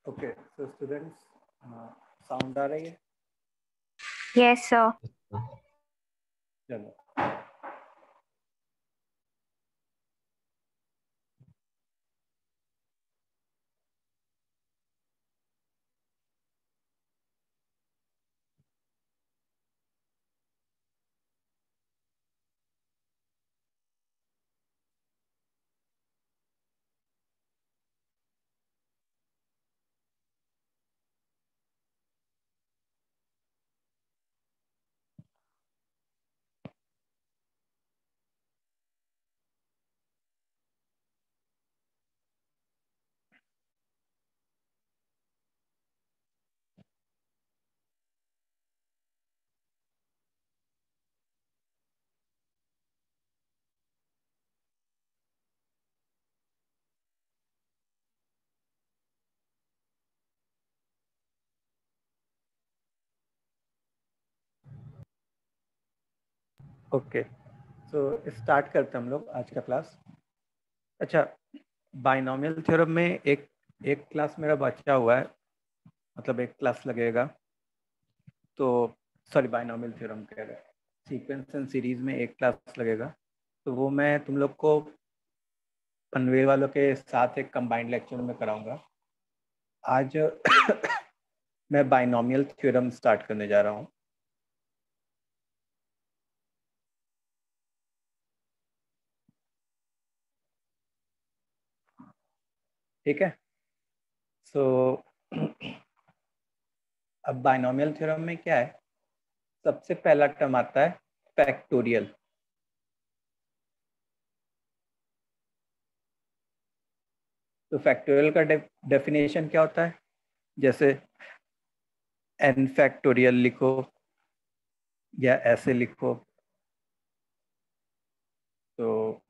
Okay so students, sound आ रही है? Yes sir. चलो। ओके सो स्टार्ट करते हैं हम लोग आज का क्लास। अच्छा, बाइनोमियल थ्योरम में एक एक क्लास मेरा बचा हुआ है, मतलब एक क्लास लगेगा। तो सॉरी, बाइनोमियल थ्योरम कह रहे हैं, सीक्वेंस एंड सीरीज में एक क्लास लगेगा। तो वो मैं तुम लोग को पनवेल वालों के साथ एक कंबाइंड लेक्चर में कराऊंगा। आज मैं बाइनोमियल थ्योरम स्टार्ट करने जा रहा हूँ। ठीक है। सो अब बाइनोमियल थ्योरम में क्या है, सबसे पहला टर्म आता है फैक्टोरियल। तो फैक्टोरियल का डेफिनेशन क्या होता है? जैसे एन फैक्टोरियल लिखो या ऐसे लिखो, तो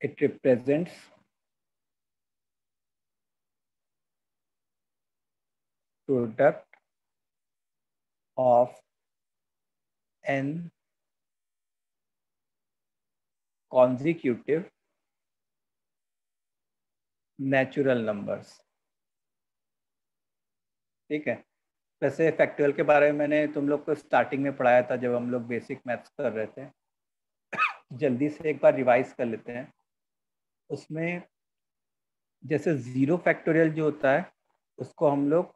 it represents product of n consecutive natural numbers. ठीक है। वैसे फैक्टोरियल के बारे में मैंने तुम लोग को स्टार्टिंग में पढ़ाया था जब हम लोग बेसिक मैथ्स कर रहे थे। जल्दी से एक बार रिवाइज कर लेते हैं। उसमें जैसे जीरो फैक्टोरियल जो होता है उसको हम लोग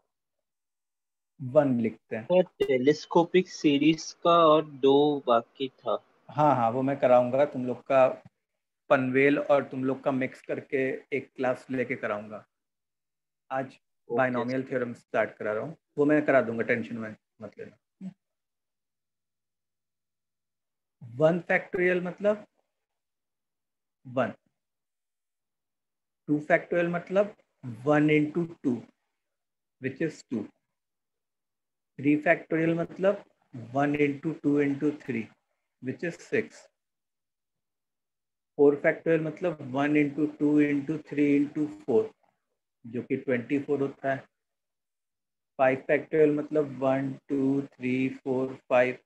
वन लिखते हैं। और टेलीस्कोपिक सीरीज का और दो बाकी था। हाँ हाँ, वो मैं कराऊंगा तुम लोग का, पनवेल और तुम लोग का मिक्स करके एक क्लास लेके कराऊंगा। आज ओके बाइनोमियल थ्योरम स्टार्ट करा रहा हूँ, वो मैं करा दूंगा, टेंशन में मत लेना। वन फैक्टोरियल मतलब वन। टू फैक्टोरियल मतलब one into two which is two. Three factorial मतलब one into two into three which is six. Four factorial मतलब one into two into three into four जो कि 24 होता है। फाइव फैक्टोरियल मतलब one two three four five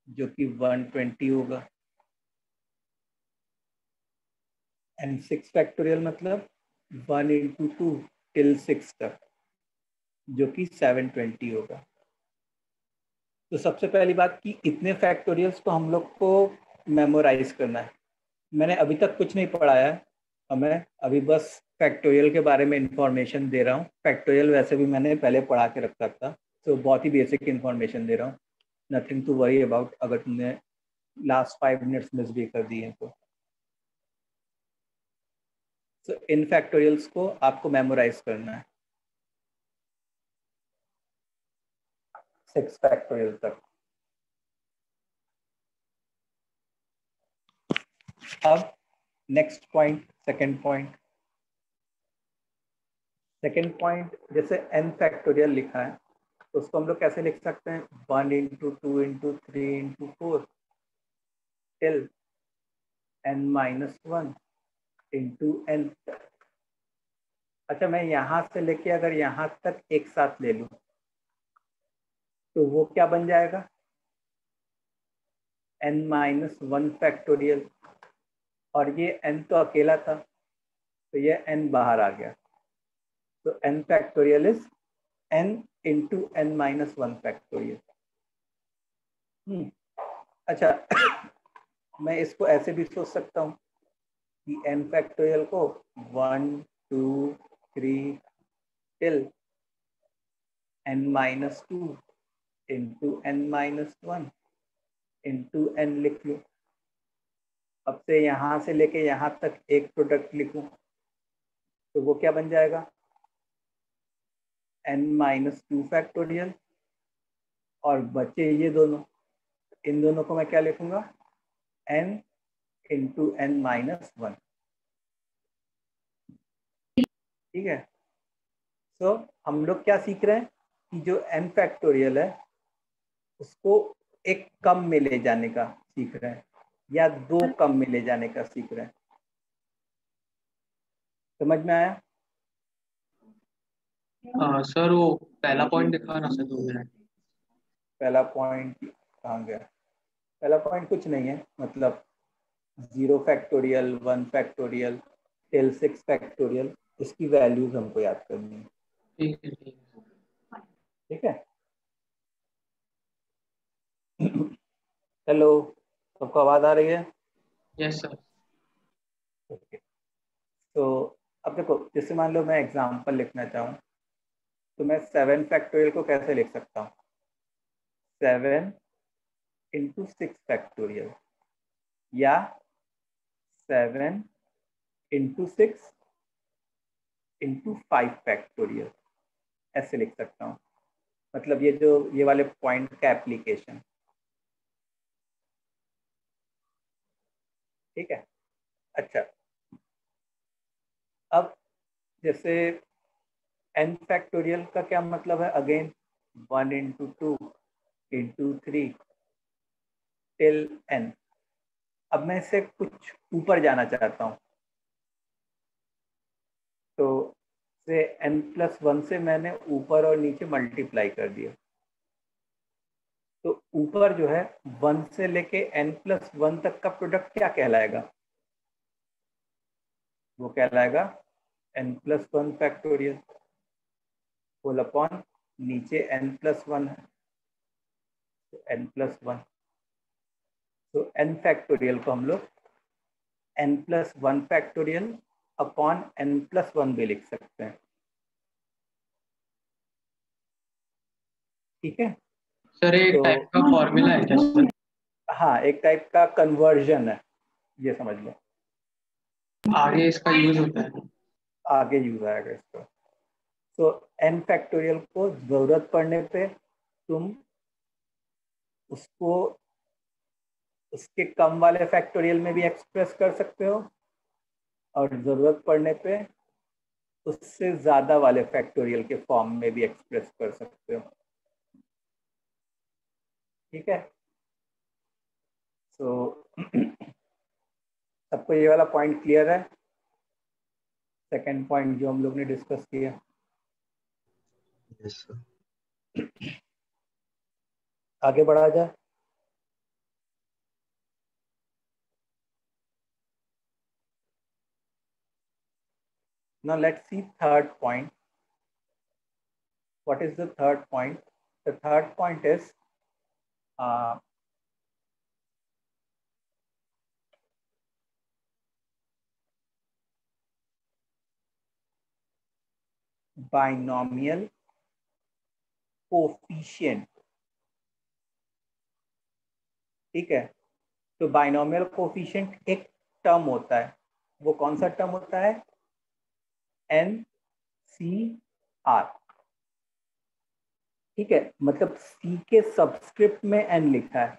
जो कि 120 होगा। एंड सिक्स फैक्टोरियल मतलब one into two till six तक जो कि 720 होगा। तो सबसे पहली बात कि इतने फैक्टोरियल्स को हम लोग को मेमोराइज करना है। मैंने अभी तक कुछ नहीं पढ़ाया है हमें, अभी बस फैक्टोरियल के बारे में इंफॉर्मेशन दे रहा हूँ। फैक्टोरियल वैसे भी मैंने पहले पढ़ा के रखा था, तो बहुत ही बेसिक इंफॉर्मेशन दे रहा हूँ। नथिंग टू वरी अबाउट अगर तुमने लास्ट 5 मिनट्स मिस भी कर दिए तो। तो इन फैक्टोरियल्स को आपको मेमोराइज करना है, सिक्स फैक्टोरियल तक। अब नेक्स्ट पॉइंट, सेकेंड पॉइंट जैसे एन फैक्टोरियल लिखा है तो उसको हम लोग कैसे लिख सकते हैं? One into two into three into four till n minus one into n. अच्छा, मैं यहाँ से लेके अगर यहाँ तक एक साथ ले लूँ तो वो क्या बन जाएगा? N minus one factorial. और ये एन तो अकेला था तो ये एन बाहर आ गया। तो n factorial is n into n minus 1 factorial. अच्छा मैं इसको ऐसे भी सोच सकता हूँ कि n फैक्टोरियल को 1 2 3 till n minus 2 into n minus 1 into n लिख लूँ। अब से यहाँ से लेके यहाँ तक एक प्रोडक्ट लिखूं तो वो क्या बन जाएगा, n माइनस 2 फैक्टोरियल, और बचे ये दोनों, इन दोनों को मैं क्या लिखूंगा, n इंटू n माइनस 1। ठीक है। तो हम लोग क्या सीख रहे हैं कि जो n फैक्टोरियल है उसको एक कम में ले जाने का सीख रहे हैं, या दो कम में ले जाने का सीख रहे हैं। समझ में आया? सर वो पहला पॉइंट दिखाना सर 2 मिनट। पहला पॉइंट कहाँ गया? पहला पॉइंट कुछ नहीं है, मतलब 0 फैक्टोरियल 1 फैक्टोरियल टिल 6 फैक्टोरियल, इसकी वैल्यूज हमको याद करनी है। ठीक है ठीक है। ठीक है। हेलो, सबको आवाज आ रही है? Yes sir. ओके। तो अब देखो, जैसे मान लो मैं एग्जांपल लिखना चाहूँ तो मैं 7 फैक्टोरियल को कैसे लिख सकता हूँ, 7 इंटू 6 फैक्टोरियल, या 7 इंटू 6 इंटू 5 फैक्टोरियल, ऐसे लिख सकता हूँ। मतलब ये वाले पॉइंट का एप्लीकेशन। ठीक है। अच्छा, अब जैसे n फैक्टोरियल का क्या मतलब है, again 1 into 2 into 3 till n। अब मैं इससे कुछ ऊपर जाना चाहता हूँ, तो से n प्लस 1 से मैंने ऊपर और नीचे मल्टीप्लाई कर दिया, तो ऊपर जो है 1 से लेके n प्लस 1 तक का प्रोडक्ट क्या कहलाएगा, वो कहलाएगा n plus 1 factorial whole upon नीचे n प्लस 1 है तो n प्लस 1। तो n फैक्टोरियल को हम लोग n plus 1 factorial upon n plus 1 भी लिख सकते हैं। ठीक है। सर एक तो टाइप का फॉर्मूला है क्या सर? हाँ, एक टाइप का कन्वर्जन है, ये समझ लो। आगे इसका यूज होता है? आगे यूज आएगा इसका। तो n फैक्टोरियल को जरूरत पड़ने पे तुम उसको उसके कम वाले फैक्टोरियल में भी एक्सप्रेस कर सकते हो, और जरूरत पड़ने पे उससे ज्यादा वाले फैक्टोरियल के फॉर्म में भी एक्सप्रेस कर सकते हो। ठीक है। तो सबको ये वाला पॉइंट क्लियर है? सेकंड पॉइंट जो हम लोग ने डिस्कस किया। Yes sir. आगे बढ़ा जाए। Now let's see third point. What is the third point? The third point is binomial coefficient. ठीक है। तो बाइनोमियल कोफिशिएंट एक टर्म होता है, वो कौन सा टर्म होता है, NCR। ठीक है, मतलब C के सबस्क्रिप्ट में n लिखा है,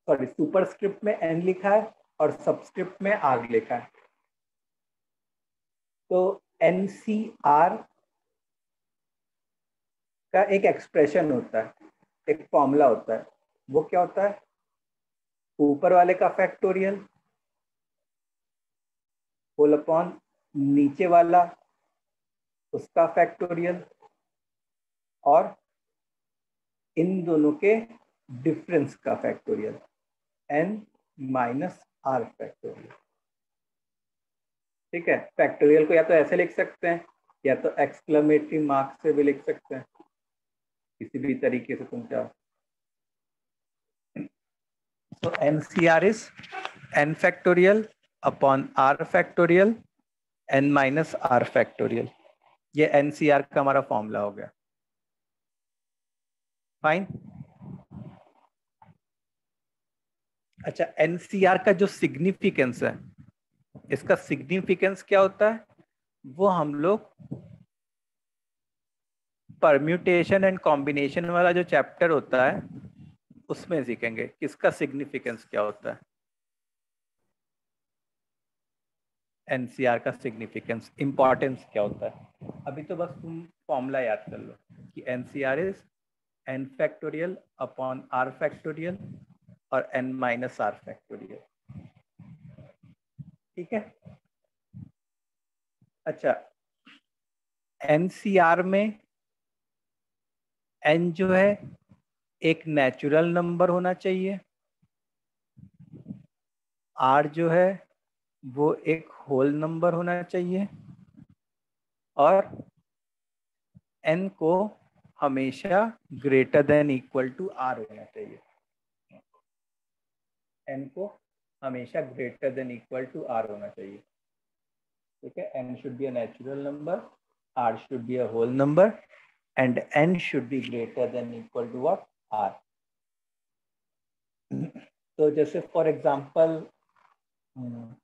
सॉरी सुपरस्क्रिप्ट में n लिखा है और सबस्क्रिप्ट में R लिखा है। तो NCR का एक एक्सप्रेशन होता है, एक फॉर्मूला होता है। वो क्या होता है, ऊपर वाले का फैक्टोरियल होल अपॉन नीचे वाला उसका फैक्टोरियल, और इन दोनों के डिफरेंस का factorial n minus R factorial. ठीक है, फैक्टोरियल को या तो ऐसे लिख सकते हैं या तो एक्सक्लेमेटरी मार्क से भी लिख सकते हैं, किसी भी तरीके से तुम चाहो। तो NCR is n factorial upon r factorial n minus r factorial. ये NCR का हमारा फॉर्मूला हो गया। फाइन। अच्छा, NCR का जो सिग्निफिकेंस है, इसका सिग्निफिकेंस क्या होता है, वो हम लोग परम्यूटेशन एंड कॉम्बिनेशन वाला जो चैप्टर होता है उसमें सीखेंगे किसका सिग्निफिकेंस क्या होता है। NCR का सिग्निफिकेंस, इंपॉर्टेंस क्या होता है। अभी तो बस तुम फॉर्मूला याद कर लो कि NCR is n factorial upon r factorial और n माइनस r फैक्टोरियल। ठीक है। अच्छा, NCR में n जो है एक नेचुरल नंबर होना चाहिए, r जो है वो एक होल नंबर होना चाहिए, और n को हमेशा greater than equal to r होना चाहिए। n को हमेशा greater than equal to r होना चाहिए। ठीक है, n should be a natural number, r should be a whole number and n should be greater than equal to what, r। तो जैसे फॉर एग्जांपल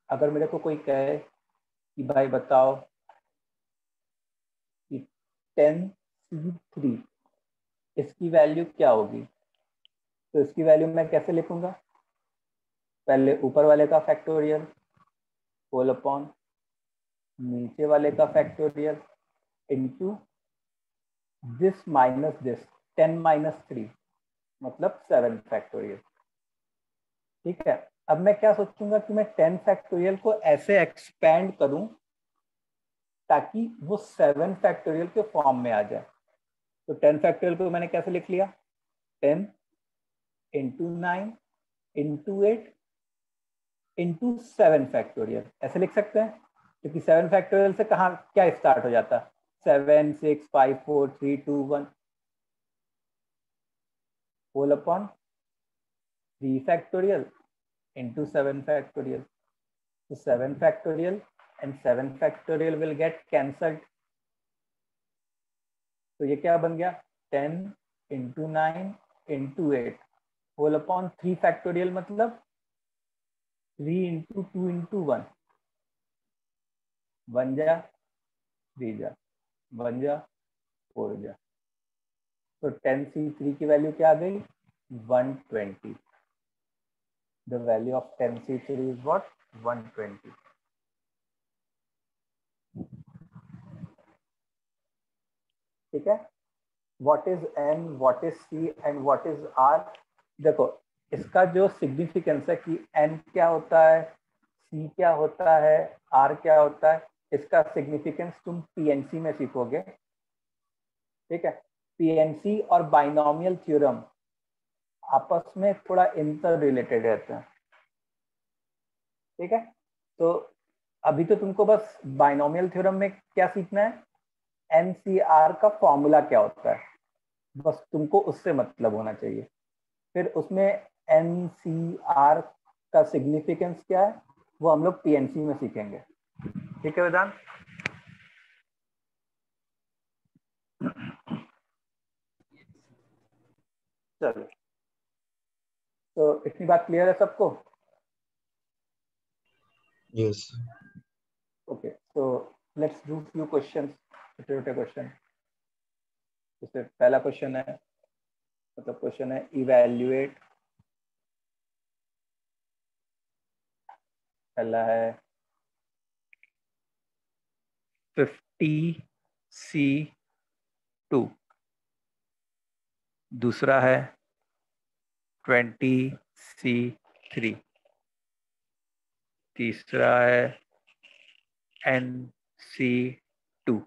अगर मेरे को कोई कहे कि भाई बताओ कि 10C3 इसकी वैल्यू क्या होगी, तो इसकी वैल्यू मैं कैसे लिखूंगा, पहले ऊपर वाले का फैक्टोरियल होल अपॉन नीचे वाले का factorial into this minus this, 10 minus 3 मतलब 7 फैक्टोरियल। ठीक है, अब मैं क्या सोचूंगा कि मैं 10 फैक्टोरियल को ऐसे एक्सपेंड करूं ताकि वो 7 फैक्टोरियल के फॉर्म में आ जाए। तो 10 फैक्टोरियल को मैंने कैसे लिख लिया, 10 इंटू 9 इंटू 8 इंटू 7 फैक्टोरियल, ऐसे लिख सकते हैं, क्योंकि 7 फैक्टोरियल से कहाँ क्या स्टार्ट हो जाता है, 7 6 5 4 3 2 1 whole upon 3 factorial into 7 factorial. तो 7 factorial and 7 factorial will get cancelled। तो ये क्या बन गया, 10 into 9 into 8 whole upon 3 factorial मतलब 3 इंटू 2 इंटू 1, 1 जा 3 जा 1 जा 4 जा, तो 10C3 की वैल्यू क्या आ गई, 120। The value of 10C3 is what, 120। ठीक है, what is n, what is c and what is r। देखो इसका जो सिग्निफिकेंस है कि n क्या होता है, c क्या होता है, r क्या होता है, इसका सिग्निफिकेंस तुम पीएनसी में सीखोगे। ठीक है, पीएनसी और बाइनोमियल थ्योरम आपस में थोड़ा इंटर रिलेटेड रहते हैं। ठीक है, तो अभी तो तुमको बस बाइनोमियल थ्योरम में क्या सीखना है, एनसीआर का फॉर्मूला क्या होता है, बस तुमको उससे मतलब होना चाहिए। फिर उसमें एनसीआर का सिग्निफिकेंस क्या है वो हम लोग पीएनसी में सीखेंगे। ठीक है वेदांत। चलो, तो इतनी बात क्लियर है सबको। Yes. ओके, तो लेट्स डू फ्यू क्वेश्चन, छोटे छोटे क्वेश्चन। जैसे पहला क्वेश्चन है, मतलब क्वेश्चन है इवैल्यूएट, पहला है 50C2, दूसरा है 20C3, तीसरा है NC2,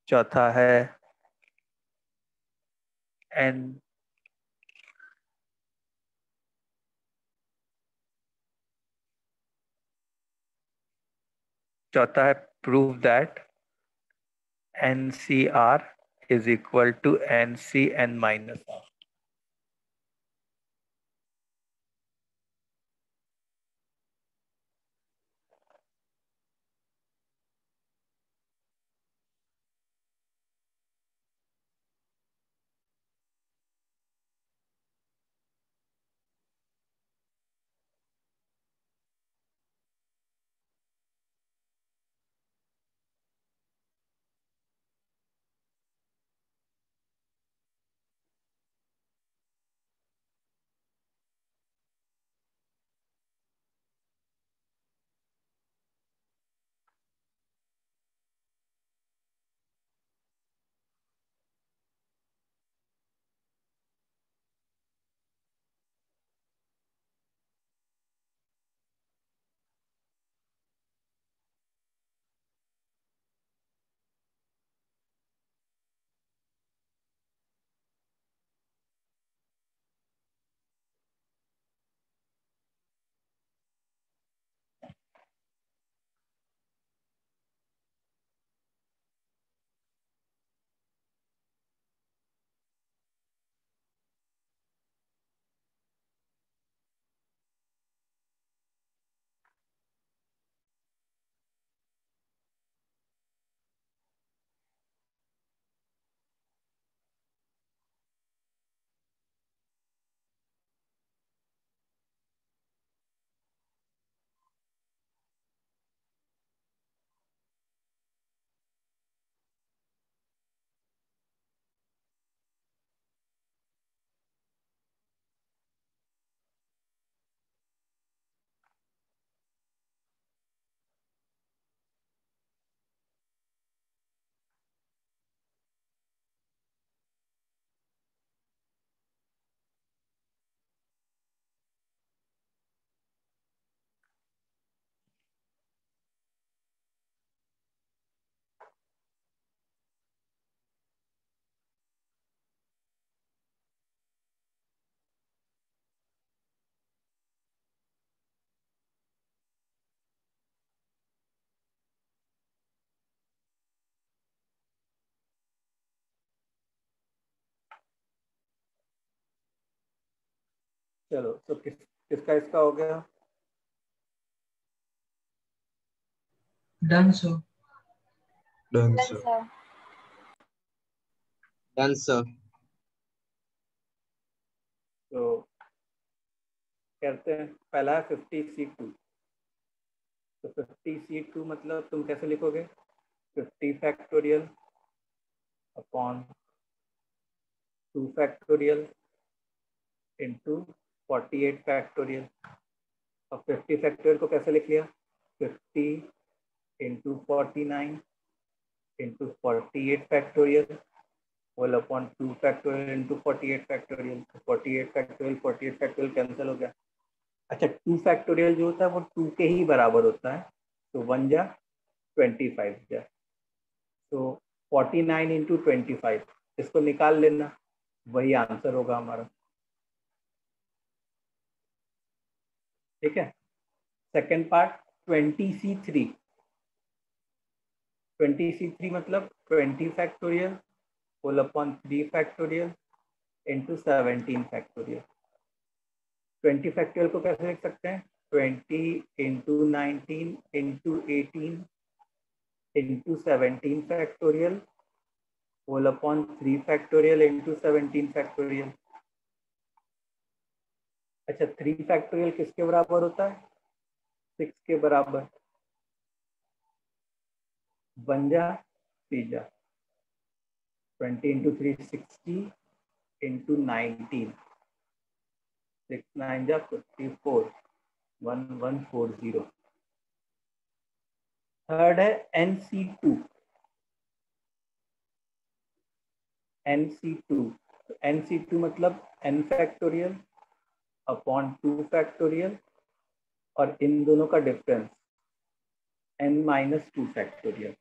चौथा है N चौथा है prove that NCR is equal to NCN minus R. चलो तो किसका इसका हो गया? Done sir. Done Done, sir. sir. Done sir. तो कहते हैं पहला है 50C2। तो 50C2 मतलब तुम कैसे लिखोगे? 50 factorial upon 2 factorial into 48 factorial. और 50 फैक्टोरियल को कैसे लिख लिया? 50 into 49 into 48 factorial whole upon 2 factorial into 48 factorial. 48 factorial cancel हो गया। अच्छा 2 फैक्टोरियल जो होता है वो 2 के ही बराबर होता है, तो 1 जा 25 जा, तो 49 इंटू 25 इसको निकाल लेना, वही आंसर होगा हमारा। ठीक है। Second part 20C3। 20C3 मतलब 20 factorial whole upon 3 factorial into 17 factorial. 20 factorial को कैसे लिख सकते हैं? 20 into 19 into 18 into 17 factorial whole upon 3 factorial into 17 factorial. अच्छा 3 फैक्टोरियल किसके बराबर होता है? 6 के बराबर। बन जा सीजा 20 इंटू 3 60 इंटू 19 6 9 जा 54 1140। थर्ड है NC2। NC2 मतलब n फैक्टोरियल अपॉन 2 फैक्टोरियल और इन दोनों का डिफरेंस n माइनस 2 फैक्टोरियल।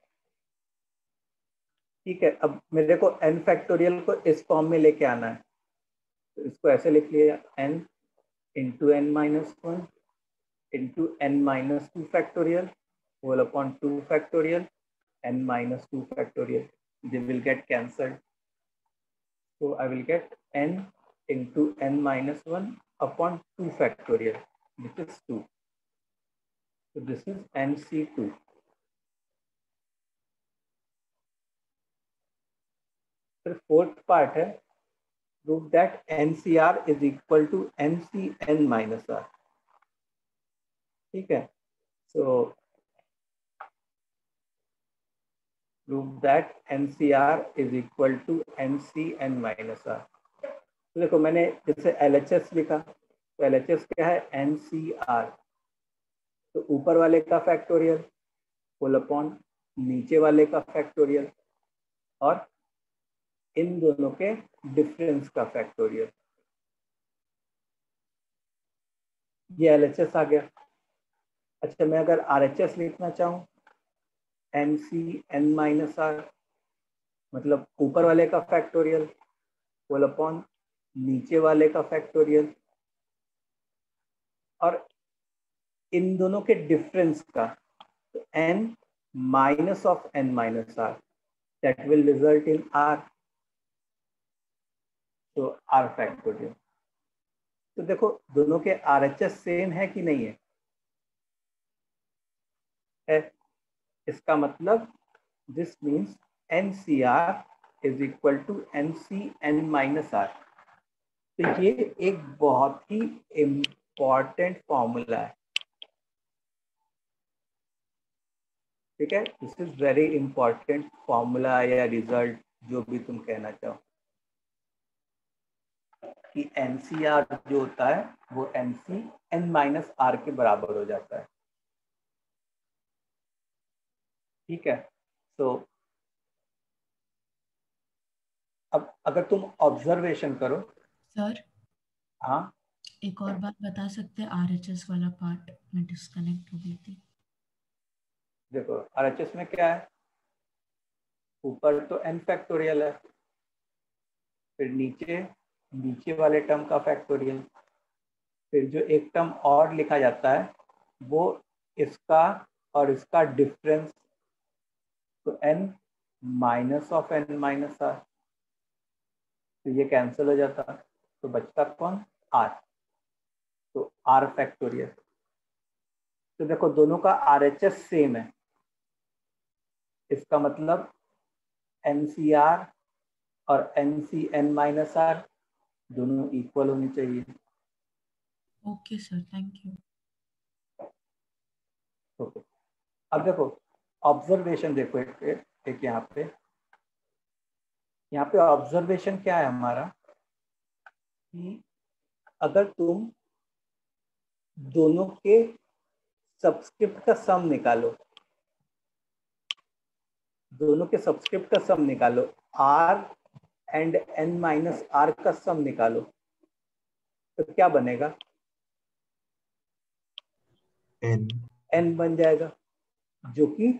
ठीक है, अब मेरे को n फैक्टोरियल को इस फॉर्म में लेके आना है, तो इसको ऐसे लिख लिया n into n minus 1 into n minus 2 factorial whole upon 2 factorial, n minus 2 factorial. They will get cancelled. So I will get n into n minus 1 upon 2 factorial, which is 2. So this is NC2. फिर fourth part है, prove that NCR is equal to NCN minus R. ठीक है, so prove that NCR is equal to NCN minus R. तो देखो मैंने जैसे LHS लिखा, तो LHS क्या है, NCR, तो ऊपर वाले का फैक्टोरियल होल अपॉन नीचे वाले का फैक्टोरियल और इन दोनों के डिफरेंस का फैक्टोरियल. ये LHS आ गया. अच्छा, मैं अगर RHS लिखना चाहूँ, NCN माइनस R, मतलब ऊपर वाले का फैक्टोरियल होल अपॉन नीचे वाले का फैक्टोरियल और इन दोनों के डिफरेंस का, तो n minus of n minus r, that will result in r, तो r फैक्टोरियल. तो देखो दोनों के RHS सेम है कि नहीं है? इसका मतलब this means NCR is equal to NCN minus r. तो ये एक बहुत ही इम्पॉर्टेंट फॉर्मूला है. ठीक है, this is very important formula या रिजल्ट, जो भी तुम कहना चाहो, कि NCR जो होता है वो NCN माइनस R के बराबर हो जाता है. ठीक है, तो अब अगर तुम ऑब्जर्वेशन करो. सर, हाँ, एक और बात बता सकते हैं, RHS वाला पार्ट में डिस्कनेक्ट हो गई थी. देखो RHS में क्या है, ऊपर तो n फैक्टोरियल है, फिर नीचे वाले टर्म का फैक्टोरियल, फिर जो एक टर्म और लिखा जाता है वो इसका और इसका डिफरेंस, तो n minus of n minus r, तो ये कैंसिल हो जाता, तो बचता कौन, r, तो r फैक्टोरियल. तो देखो दोनों का RHS सेम है, इसका मतलब NCR और NCN माइनस R दोनों इक्वल होनी चाहिए. Okay sir, thank you. Okay, अब देखो ऑब्जर्वेशन देखो, एक यहाँ पे ऑब्जर्वेशन क्या है हमारा, कि अगर तुम दोनों के सबस्क्रिप्ट का सम निकालो, R and n minus R का सम निकालो, तो क्या बनेगा, n बन जाएगा, जो कि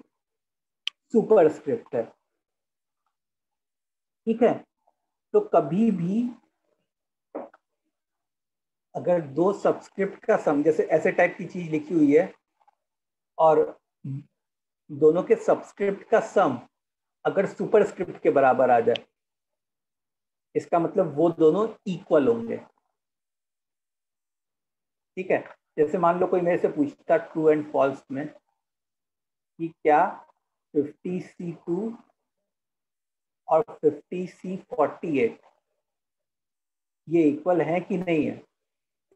सुपरस्क्रिप्ट है. ठीक है, तो कभी भी अगर दो सबस्क्रिप्ट का सम, जैसे ऐसे टाइप की चीज लिखी हुई है और दोनों के सबस्क्रिप्ट का सम अगर सुपरस्क्रिप्ट के बराबर आ जाए, इसका मतलब वो दोनों इक्वल होंगे. ठीक है, जैसे मान लो कोई मेरे से पूछता ट्रू एंड फॉल्स में कि क्या 50C2 और 50C48 ये इक्वल है कि नहीं है,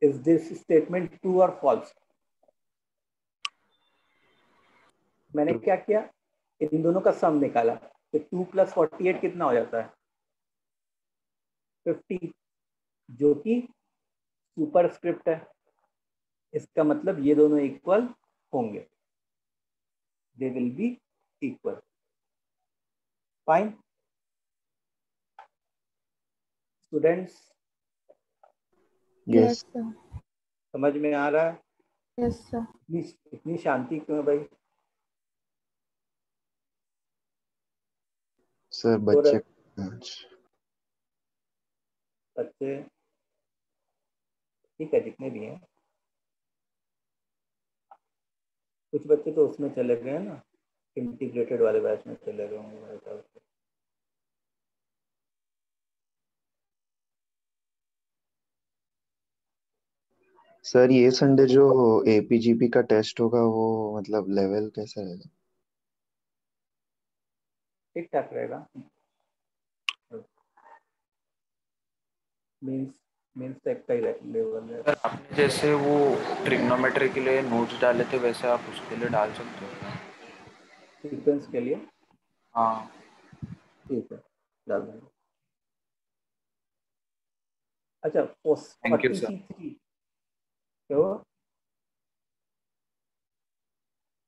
इज दिस स्टेटमेंट ट्रू और फॉल्स. मैंने क्या किया, इन दोनों का सम निकाला, तो 2 + 48 कितना हो जाता है, 50, जो कि सुपरस्क्रिप्ट है. इसका मतलब ये दोनों इक्वल होंगे, they will be equal. Fine students, yes sir. समझ में आ रहा है? Yes, sir. इतनी शांति क्यों है भाई? सर, बच्चे ठीक है, जितने भी हैं. कुछ बच्चे तो उसमें चले गए हैं ना, इंटीग्रेटेड वाले बैच में चले गए होंगे मेरे ख्याल से। सर ये संडे जो एपीजीपी का टेस्ट होगा वो मतलब लेवल कैसा रहेगा? ठीक ठाक रहेगा। मीन्स मीन्स तक का ही लेवल है। सर आपने जैसे वो ट्रिग्नोमेट्री के लिए नोट्स डाले थे वैसे आप उसके लिए डाल सकते हो क्या? सीक्वेंस के लिए हाँ ठीक है, डाल देंगे। अच्छा, थैंक यू 40 सर। C3 तो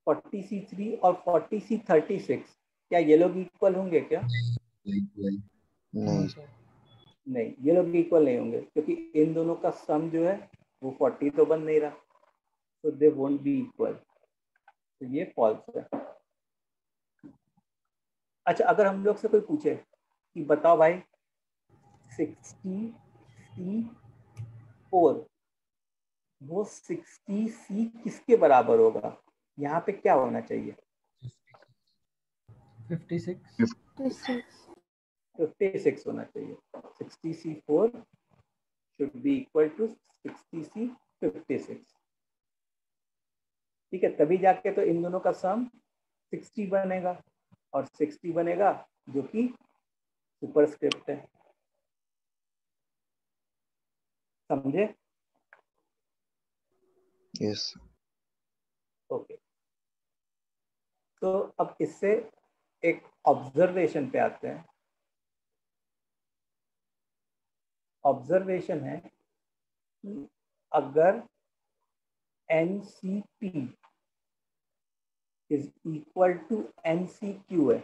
40 C3 और 40 C36 क्या ये लोग इक्वल होंगे क्या? नहीं। नहीं, ये लोग इक्वल नहीं होंगे क्योंकि इन दोनों का सम जो है वो 40 तो बन नहीं रहा, तो दे वोंट बी इक्वल, तो ये फॉल्स है। अच्छा, अगर हम लोग से कोई पूछे कि बताओ भाई 60C4 वो 60C किसके बराबर होगा, यहाँ पे क्या होना चाहिए? 56 56 होना चाहिए। 60C4 should be equal to 60C56। ठीक है, तभी जाके तो इन दोनों का सम 60 बनेगा, और 60 बनेगा जो कि सुपरस्क्रिप्ट है। समझे? यस। ओके, तो अब इससे एक ऑब्जर्वेशन पे आते हैं। ऑब्जर्वेशन है कि अगर NCP is equal to NCQ है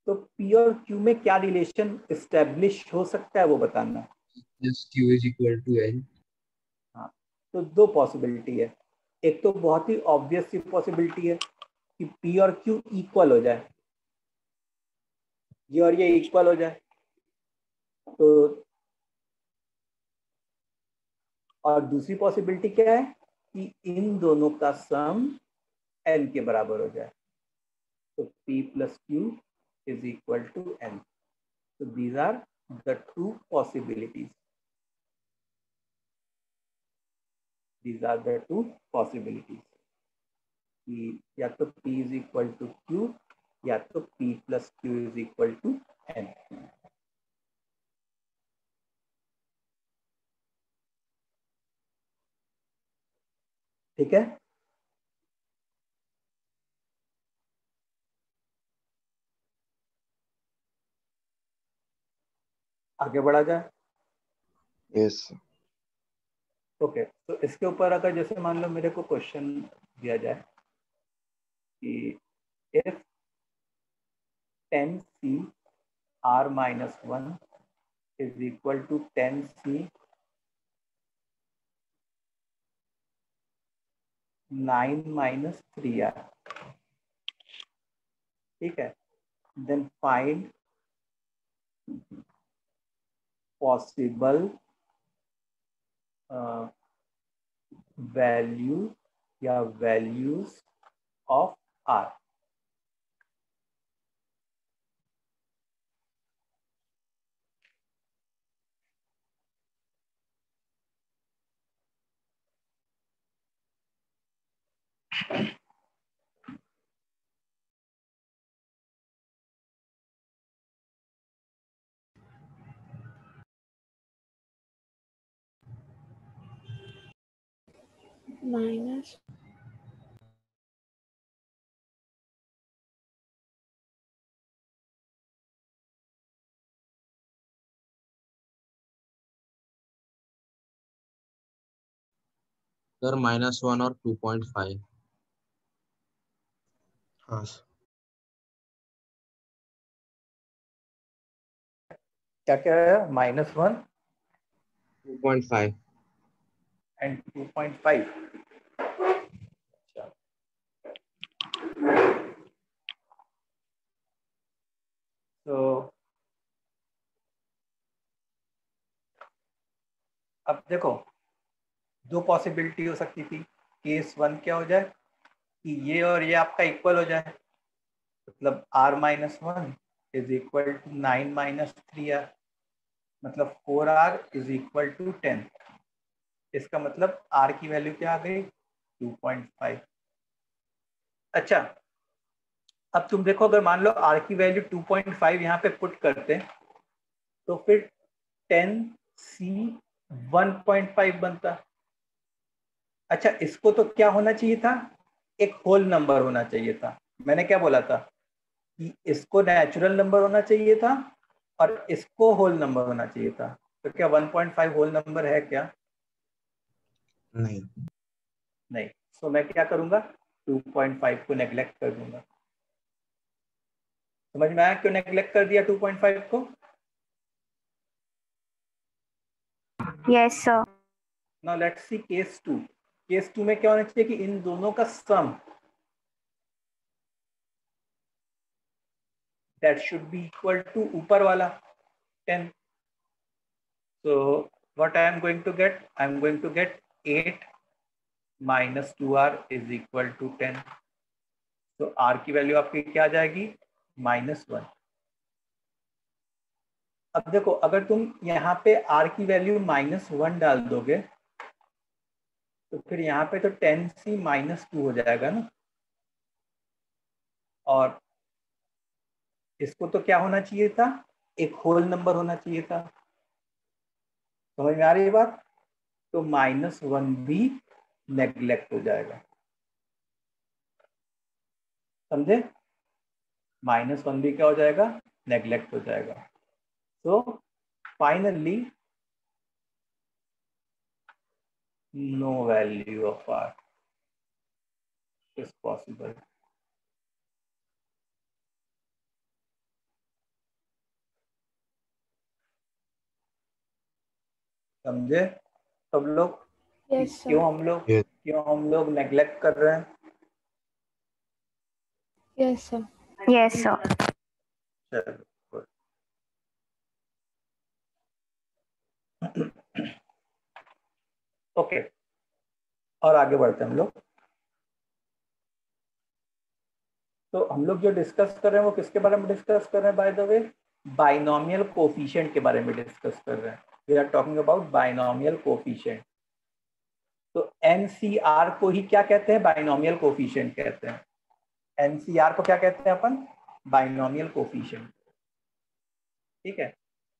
तो P और Q में क्या रिलेशन इस्टेब्लिश हो सकता है वो बताना। Just Q is equal to N. हाँ, तो दो पॉसिबिलिटी है। एक तो बहुत ही ऑब्वियस सी पॉसिबिलिटी है कि P और Q इक्वल हो जाए, ये और ये इक्वल हो जाए, तो और दूसरी पॉसिबिलिटी क्या है कि इन दोनों का सम n के बराबर हो जाए, तो P plus Q is equal to n। So these are the two possibilities. These are the two possibilities कि या तो P is equal to Q या तो P plus Q is equal to n। ठीक है, आगे बढ़ा जाए। यस। ओके, तो इसके ऊपर अगर जैसे मान लो मेरे को क्वेश्चन दिया जाए कि if 10C R minus 1 is equal to 10C 9 minus 3R, ठीक है, then find possible value या values of R। minus Sir, -1 और 2.5. हाँ क्या क्या है, -1 2.5. and 2.5। तो अब देखो, दो पॉसिबिलिटी हो सकती थी केस 1 क्या हो जाए कि ये और ये आपका इक्वल हो जाए, मतलब r-1 is equal to 9 - 3r, मतलब 4r इज इक्वल टू 10। इसका मतलब r की वैल्यू क्या आ गई, 2.5। अच्छा, अब तुम देखो, अगर मान लो r की वैल्यू 2.5 यहाँ पे पुट करते तो फिर 10c 1.5 बनता। अच्छा, इसको तो क्या होना चाहिए था, एक होल नंबर होना चाहिए था। मैंने क्या बोला था कि इसको नेचुरल नंबर होना चाहिए था और इसको होल नंबर होना चाहिए था। तो क्या 1.5 होल नंबर है क्या? नहीं। नहीं। सो मैं क्या करूंगा, 2.5 को नेग्लेक्ट कर दूंगा। समझ में आया क्यों नेग्लेक्ट कर दिया 2.5 को? Yes, sir. Now let's see case 2। Case 2 में क्या होना चाहिए कि इन दोनों का सम that should be equal to ऊपर वाला 10. So what I am going to get? I am going to get 8 minus 2r is equal to 10. तो r की वैल्यू आपकी क्या आ जाएगी, -1। अब देखो, अगर तुम यहाँ पे r की वैल्यू -1 डाल दोगे तो फिर यहाँ पे तो 10c -2 हो जाएगा ना, और इसको तो क्या होना चाहिए था, एक होल नंबर होना चाहिए था। समझ में आ रही है बात? तो -1 भी नेग्लेक्ट हो जाएगा, समझे? -1 भी क्या हो जाएगा, नेग्लेक्ट हो जाएगा। So finally no value of r is possible. समझे सब लोग? Yes, sir. क्यों हम लोग नेग्लेक्ट कर रहे हैं? Yes, sir. Yes, sir. चलो, ओके, और आगे बढ़ते हैं हम लोग। तो हम लोग जो डिस्कस कर रहे हैं वो किसके बारे में डिस्कस कर रहे हैं, by the way? Binomial coefficient के बारे में डिस्कस कर रहे हैं। We are talking about binomial coefficient. तो एनसीआर को ही क्या कहते हैं, बाइनोमियल कोफिशिएंट कहते हैं। एनसीआर को क्या कहते हैं अपन, बाइनोमियल कोफिशिएंट। ठीक है,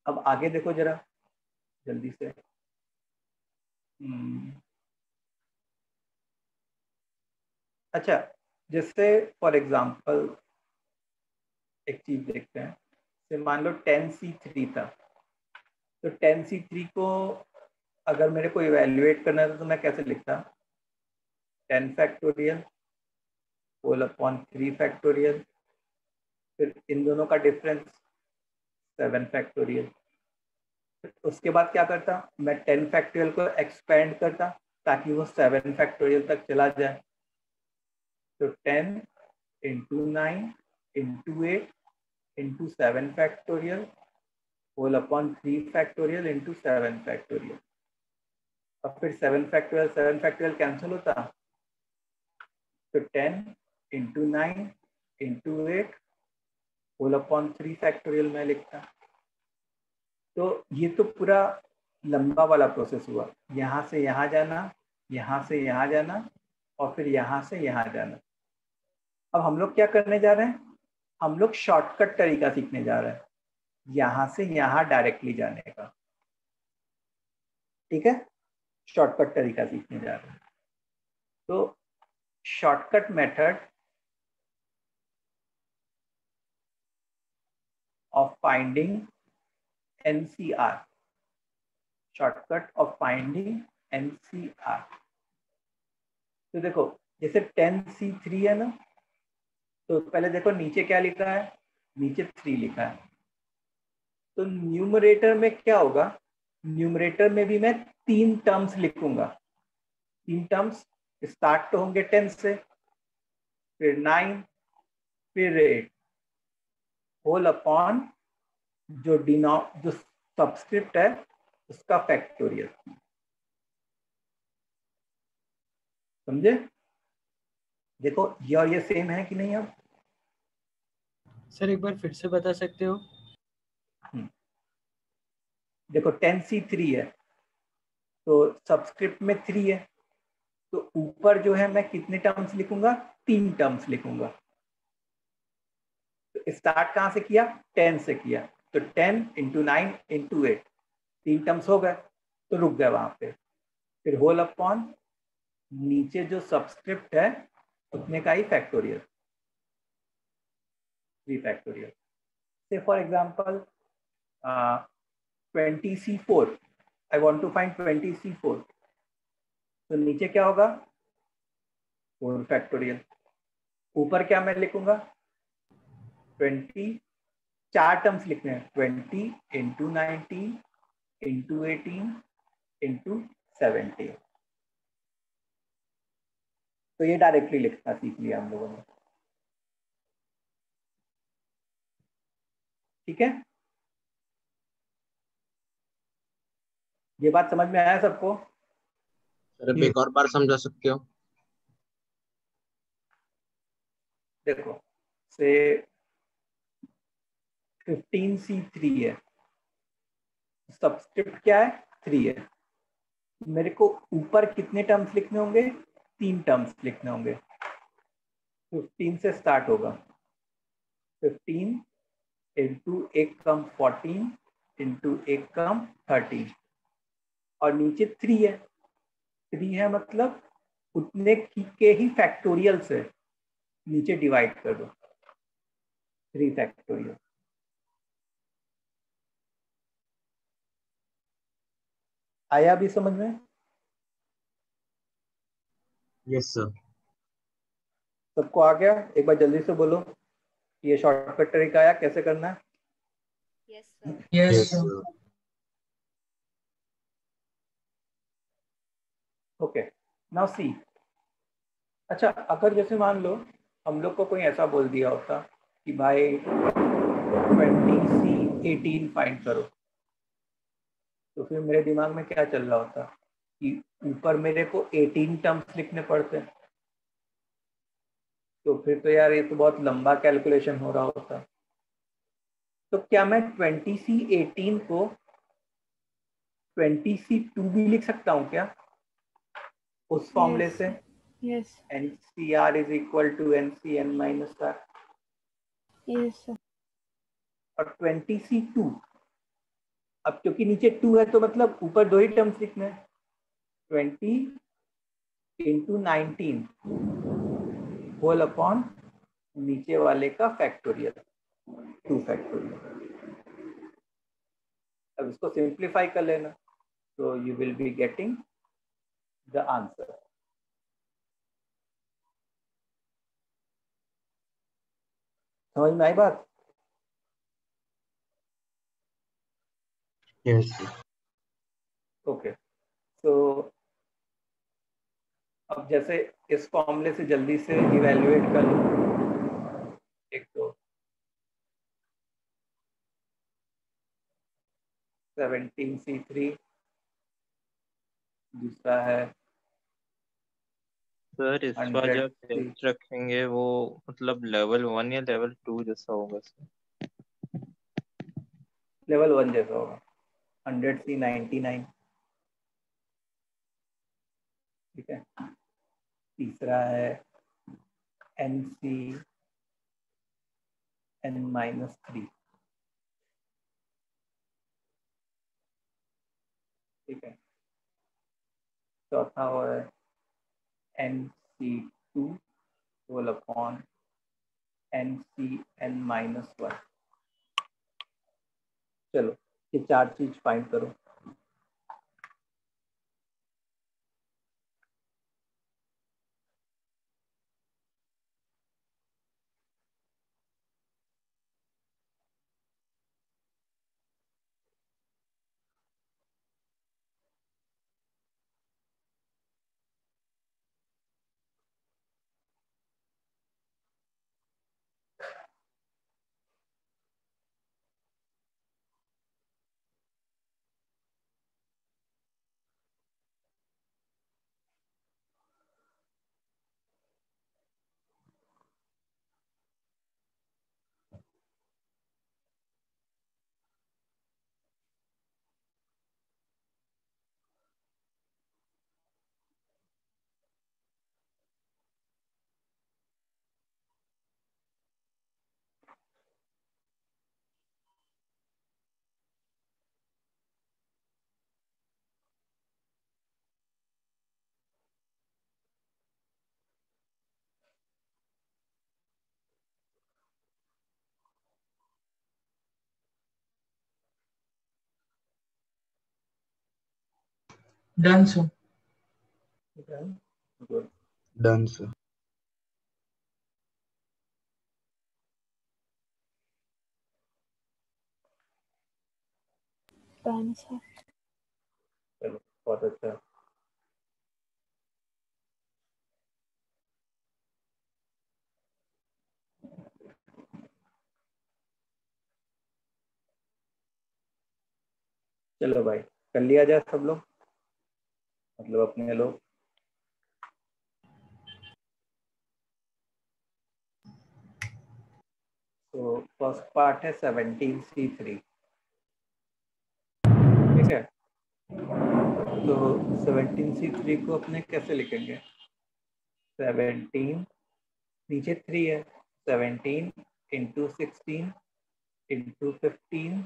अब आगे देखो जरा जल्दी से। अच्छा, जैसे फॉर एग्जांपल एक चीज देखते हैं, तो मान लो 10c3 था, तो 10c3 को अगर मेरे को इवेल्युएट करना था तो मैं कैसे लिखता, 10 फैक्टोरियल होल अपॉन 3 फैक्टोरियल, फिर इन दोनों का डिफरेंस 7 फैक्टोरियल। उसके बाद क्या करता, मैं 10 फैक्टोरियल को एक्सपेंड करता ताकि वो 7 फैक्टोरियल तक चला जाए। तो 10 × 9 × 8 × 7 factorial whole upon 3 factorial × 7 factorial. अब फिर 7 फैक्टोरियल कैंसिल होता, तो 10 × 9 × 8 होल अपॉन 3 फैक्टोरियल में लिखता। तो ये तो पूरा लंबा वाला प्रोसेस हुआ, यहाँ से यहाँ जाना, यहाँ से यहाँ जाना, और फिर यहाँ से यहाँ जाना। अब हम लोग क्या करने जा रहे हैं, हम लोग शॉर्टकट तरीका सीखने जा रहे हैं, यहाँ से यहाँ डायरेक्टली जाने का। ठीक है, शॉर्टकट तरीका सीखने जा रहे हैं। तो shortcut method of finding NCR, shortcut of finding NCR। तो देखो, जैसे 10c3 है ना, तो पहले देखो नीचे क्या लिखा है, नीचे 3 लिखा है। तो न्यूमरेटर में क्या होगा, न्यूमरेटर में भी मैं 3 टर्म्स लिखूंगा। 3 टर्म्स स्टार्ट तो होंगे 10 से, फिर 9, फिर 8 होल अपॉन जो सब्सक्रिप्ट है उसका फैक्टोरियल। समझे? देखो ये और ये सेम है कि नहीं? अब सर एक बार फिर से बता सकते हो? देखो 10C3 है तो सब्सक्रिप्ट में 3 है, तो ऊपर जो है मैं कितने टर्म्स लिखूंगा? 3 टर्म्स लिखूंगा। तो स्टार्ट कहाँ से किया? 10 से किया, तो 10 इंटू 9 इंटू 8, 3 टर्म्स हो गए, तो रुक गए वहां पे। फिर होल अपॉन नीचे जो सब्सक्रिप्ट है उतने का ही फैक्टोरियल, 3 फैक्टोरियल। से for example 20C4, I want to find 20C4, तो नीचे क्या होगा? 4 फैक्टोरियल। ऊपर क्या मैं लिखूंगा? 20, 4 टर्म्स लिखने हैं, 20 इंटू 19 इंटू 18 इंटू 17। तो ये डायरेक्टली लिखना सीख लिया हम लोगों ने। ठीक है, ये बात समझ में आया सबको? सर अब एक और बार समझा सकते हो? देखो से 15C3 है, सब्सक्रिप्ट क्या है? 3 है। मेरे को ऊपर कितने टर्म्स लिखने होंगे? 3 टर्म्स लिखने होंगे। 15 से स्टार्ट होगा, 15 इंटू एक कम 14 इंटू एक कम 13, और नीचे 3 है। 3 है मतलब उतने के ही फैक्टोरियल से नीचे डिवाइड कर दो, 3 फैक्टोरियल। आया भी समझ में? Yes sir. सबको आ गया? एक बार जल्दी से बोलो, ये शॉर्टकट तरीका आया कैसे करना है? Yes, sir. Yes yes sir. Sir. Okay, now see. अच्छा, अगर जैसे मान लो हम लोग को कोई ऐसा बोल दिया होता कि भाई 20C18 फाइंड करो, तो फिर मेरे दिमाग में क्या चल रहा होता कि ऊपर मेरे को 18 टर्म्स लिखने पड़ते, तो फिर तो यार ये तो बहुत लंबा कैलकुलेशन हो रहा होता। तो क्या मैं 20C18 को 20C2 भी लिख सकता हूँ क्या उस फॉर्मूले Yes. से? Yes. NCR is equal to NCN minus R। Yes, sir. और 20C2, अब क्योंकि नीचे 2 है तो मतलब ऊपर 2 ही टर्म्स लिखने हैं, 20 इंटू 19 होल अपॉन नीचे वाले का फैक्टोरियल, 2 फैक्टोरियल। अब इसको सिंप्लीफाई कर लेना, तो you will be getting the answer. समझ में आई बात? Yes sir. ओके, तो अब जैसे इस फॉर्मूले से जल्दी से इवेल्युएट कर लो। एक तो 17C3, दूसरा है सर इस बार जब 100C, टेस्ट रखेंगे वो मतलब लेवल 1 या लेवल 2 जैसा होगा सर? लेवल 1 जैसा होगा, 100C99। ठीक है, तीसरा है NCN-3। ठीक है, चौथा वो है NC2 होल अपॉन NCN-1। चलो ये 4 चीज फाइंड करो। Done sir. Good. Done sir. Done sir. चलो बहुत अच्छा। चलो भाई कर लिया जाए सब लोग, मतलब अपने लोग। तो फर्स्ट पार्ट है 17C3, ठीक है। तो 17C3 को अपने कैसे लिखेंगे? 17 नीचे 3 है, 17 इंटू 16 इंटू 15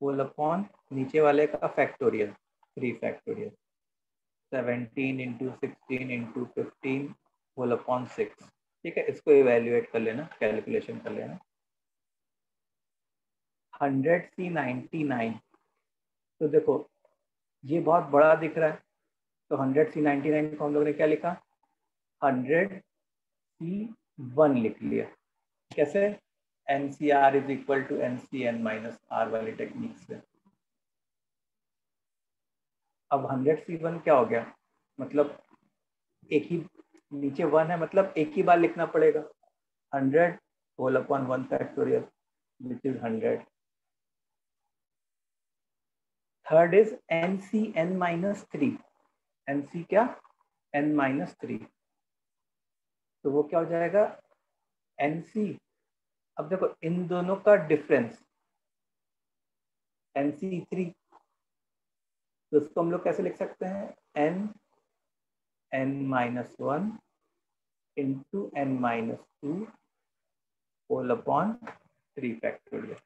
होल अपॉन नीचे वाले का factorial 3 factorial, 17 into 16 into 15 whole upon 6, ठीक है। इसको इवेल्युएट कर लेना, कैलकुलेशन कर लेना। 100C99, तो देखो ये बहुत बड़ा दिख रहा है, तो 100C99 को हम लोग ने क्या लिखा? 100C1 लिख लिया। कैसे? NCR is equal to NCN minus R वाली टेक्निक से। अब 100C1 क्या हो गया? मतलब एक ही नीचे 1 है, मतलब एक ही बार लिखना पड़ेगा। 100 whole upon 1 factorial which is 100। Third is NCN minus 3। NC क्या? N माइनस 3, तो वो क्या हो जाएगा? NC। अब देखो इन दोनों का डिफरेंस NC3, तो इसको हम लोग कैसे लिख सकते हैं? N minus 1 into N minus 2 whole upon 3 factorial.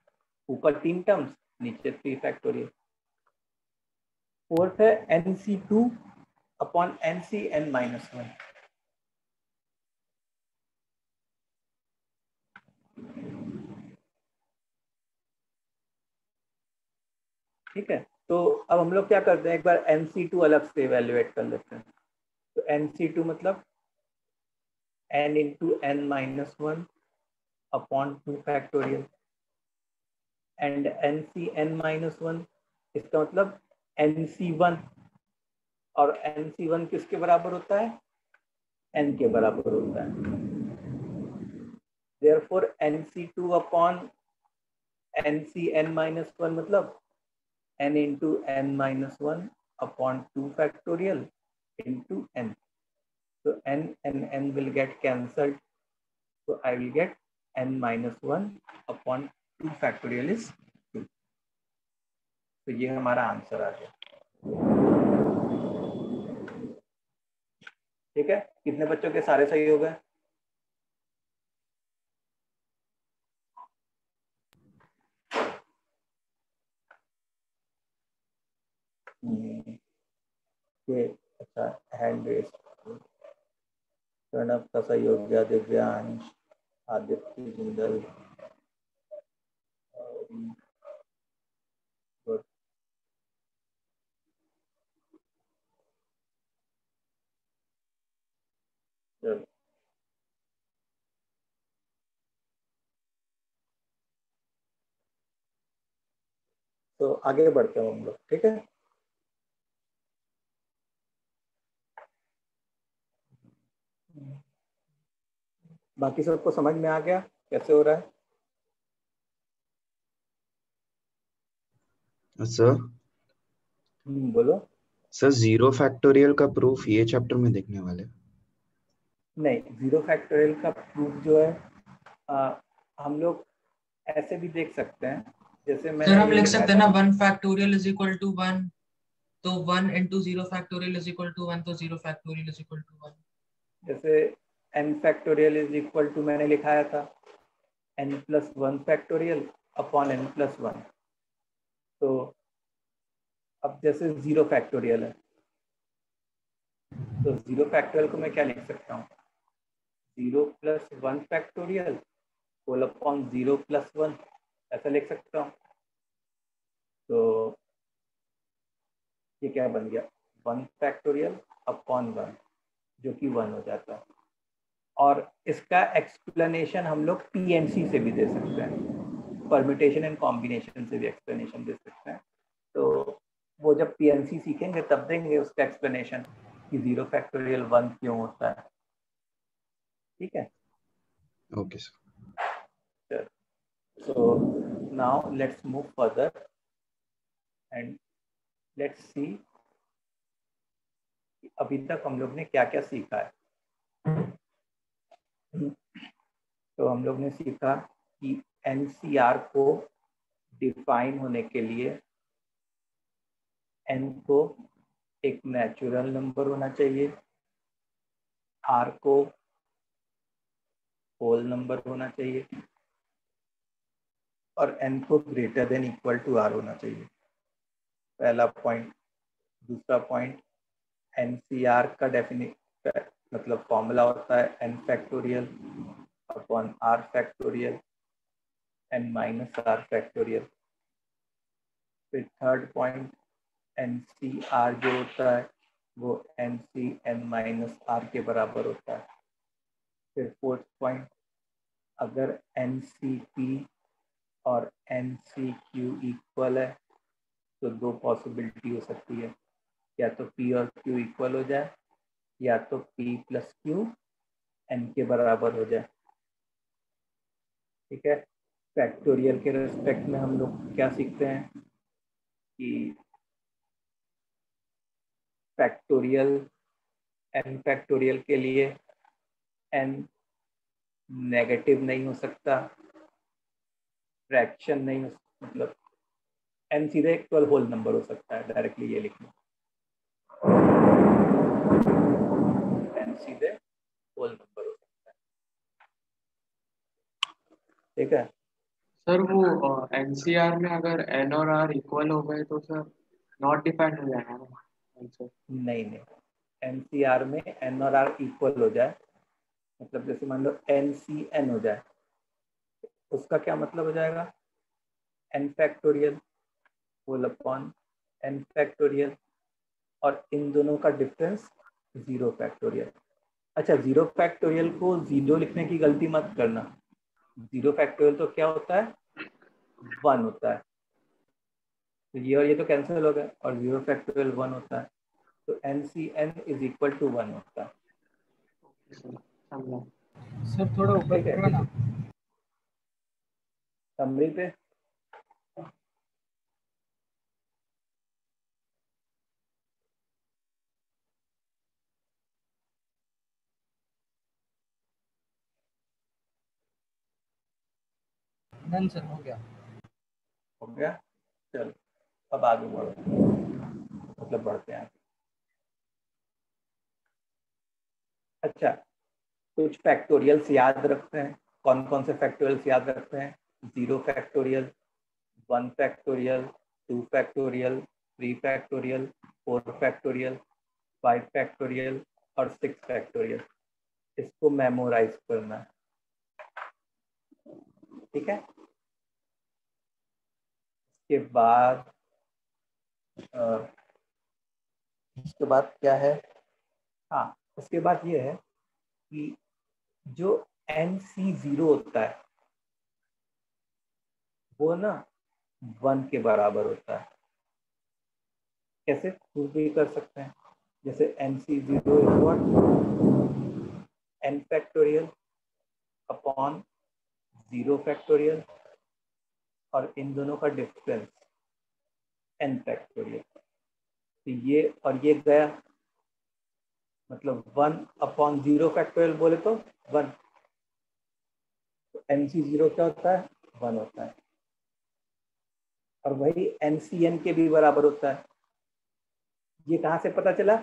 ऊपर 3 टर्म्स, नीचे 3 फैक्टोरियल। फोर्थ है NC2 अपॉन NCN माइनस 1। ठीक है, तो अब हम लोग क्या करते हैं, एक बार NC2 अलग से इवेल्युएट कर लेते हैं। तो NC2 मतलब N into N minus 1 upon 2 factorial, and NCN minus 1 इसका मतलब NC1, और NC1 किसके बराबर होता है? N के बराबर होता है। Therefore NC2 upon NCN minus 1 मतलब N into N minus 1 upon 2 factorial into N। So N and N will get cancelled. So I will get N minus 1 upon 2 factorial is 2. तो ये हमारा आंसर आ गया। ठीक है, कितने बच्चों के सारे सही हो गए? ये अच्छा, हैंड रेस प्रणव का सही हो गया, दिव्यांश, आदित्य, जिंदल, गुड। चलो तो आगे बढ़ते हैं हम लोग, ठीक है। बाकी सबको समझ में आ गया कैसे हो रहा है? सर बोलो। सर 0 फैक्टोरियल का प्रूफ ये चैप्टर में देखने वाले? नहीं, 0 फैक्टोरियल का प्रूफ जो है हम लोग ऐसे भी देख सकते हैं, जैसे सर मैंने हम अभी लिख लिखा सकते हैं था। ना 1 फैक्टोरियल इज इक्वल टू 1, तो 1 into 0 factorial is equal to 1, तो 0 फैक्टोरियल इज इक्वल टू 1। जैसे n factorial is equal to मैंने लिखाया था n plus 1 factorial upon n plus 1। तो अब जैसे 0 फैक्टोरियल है, तो 0 फैक्टोरियल को मैं क्या लिख सकता हूँ? 0 plus 1 factorial whole upon 0 plus 1, ऐसा लिख सकता हूँ। तो ये क्या बन गया? 1 फैक्टोरियल अपॉन 1 जो कि 1 हो जाता है। और इसका एक्सप्लेनेशन हम लोग PNC से भी दे सकते हैं, परम्यूटेशन एंड कॉम्बिनेशन से भी एक्सप्लेनेशन दे सकते हैं। तो वो जब PNC सीखेंगे तब देंगे उसका एक्सप्लेनेशन कि 0 फैक्टोरियल 1 क्यों होता है। ठीक है, okay sir. so now let's move further and let's see अभी तक हम लोग ने क्या क्या सीखा है। तो हम लोग ने सीखा कि NCR को डिफाइन होने के लिए n को एक नेचुरल नंबर होना चाहिए, r को होल नंबर होना चाहिए और n को greater than equal to r होना चाहिए। पहला पॉइंट। दूसरा पॉइंट, NCR का मतलब फॉर्मूला होता है n factorial upon r factorial n minus r factorial. फिर थर्ड पॉइंट, NCR जो होता है वो NCn माइनस r के बराबर होता है। फिर फोर्थ पॉइंट, अगर NCP और NCQ इक्वल है तो दो पॉसिबिलिटी हो सकती है, या तो P और Q इक्वल हो जाए या तो P प्लस Q n के बराबर हो जाए। ठीक है, फैक्टोरियल के रेस्पेक्ट में हम लोग क्या सीखते हैं कि फैक्टोरियल n फैक्टोरियल के लिए n नेगेटिव नहीं हो सकता, फ्रैक्शन नहीं, मतलब n सीधे इक्वल होल नंबर हो सकता है। डायरेक्टली ये लिखना, n सीधे होल नंबर हो सकता है। ठीक है सर वो एनसीआर में अगर एन और आर इक्वल हो गए तो सर नॉट डिफाइंड हो जाएगा ना आंसर? नहीं नहीं, NCR में n और r इक्वल हो जाए, मतलब जैसे मान लो NCn हो जाए, उसका क्या मतलब हो जाएगा, n factorial whole upon n factorial और इन दोनों का डिफरेंस 0 फैक्टोरियल। अच्छा, 0 फैक्टोरियल को 0 लिखने की गलती मत करना। 0 फैक्टोरियल तो क्या होता है, 1 होता है। तो ये और ये तो कैंसिल हो गया और 0 फैक्टोरियल 1 होता है, तो NCn इज इक्वल टू 1 होता है। सर थोड़ा ऊपर ठीक है, करो ना। समरी पे डन सर, हो गया। हो गया। चलो अब आगे बढ़ो, मतलब बढ़ते हैं। अच्छा, कुछ फैक्टोरियल्स याद रखते हैं। कौन कौन से फैक्टोरियल्स याद रखते हैं? 0 factorial, 1 factorial, 2 factorial, 3 factorial, 4 factorial, 5 factorial और 6 फैक्टोरियल। इसको मेमोराइज करना है। ठीक है, उसके बाद क्या है, हाँ उसके बाद ये है कि जो NC0 होता है वो ना 1 के बराबर होता है। कैसे प्रूव भी कर सकते हैं, जैसे NC0 is what, n factorial upon 0 factorial और इन दोनों का डिफरेंस n फैक्टोरियल। तो ये और ये गया, मतलब 1 अपॉन 0 फैक्टोरियल बोले तो 1, तो NC0 क्या होता है, 1 होता है। और वही NCn के भी बराबर होता है। ये कहाँ से पता चला,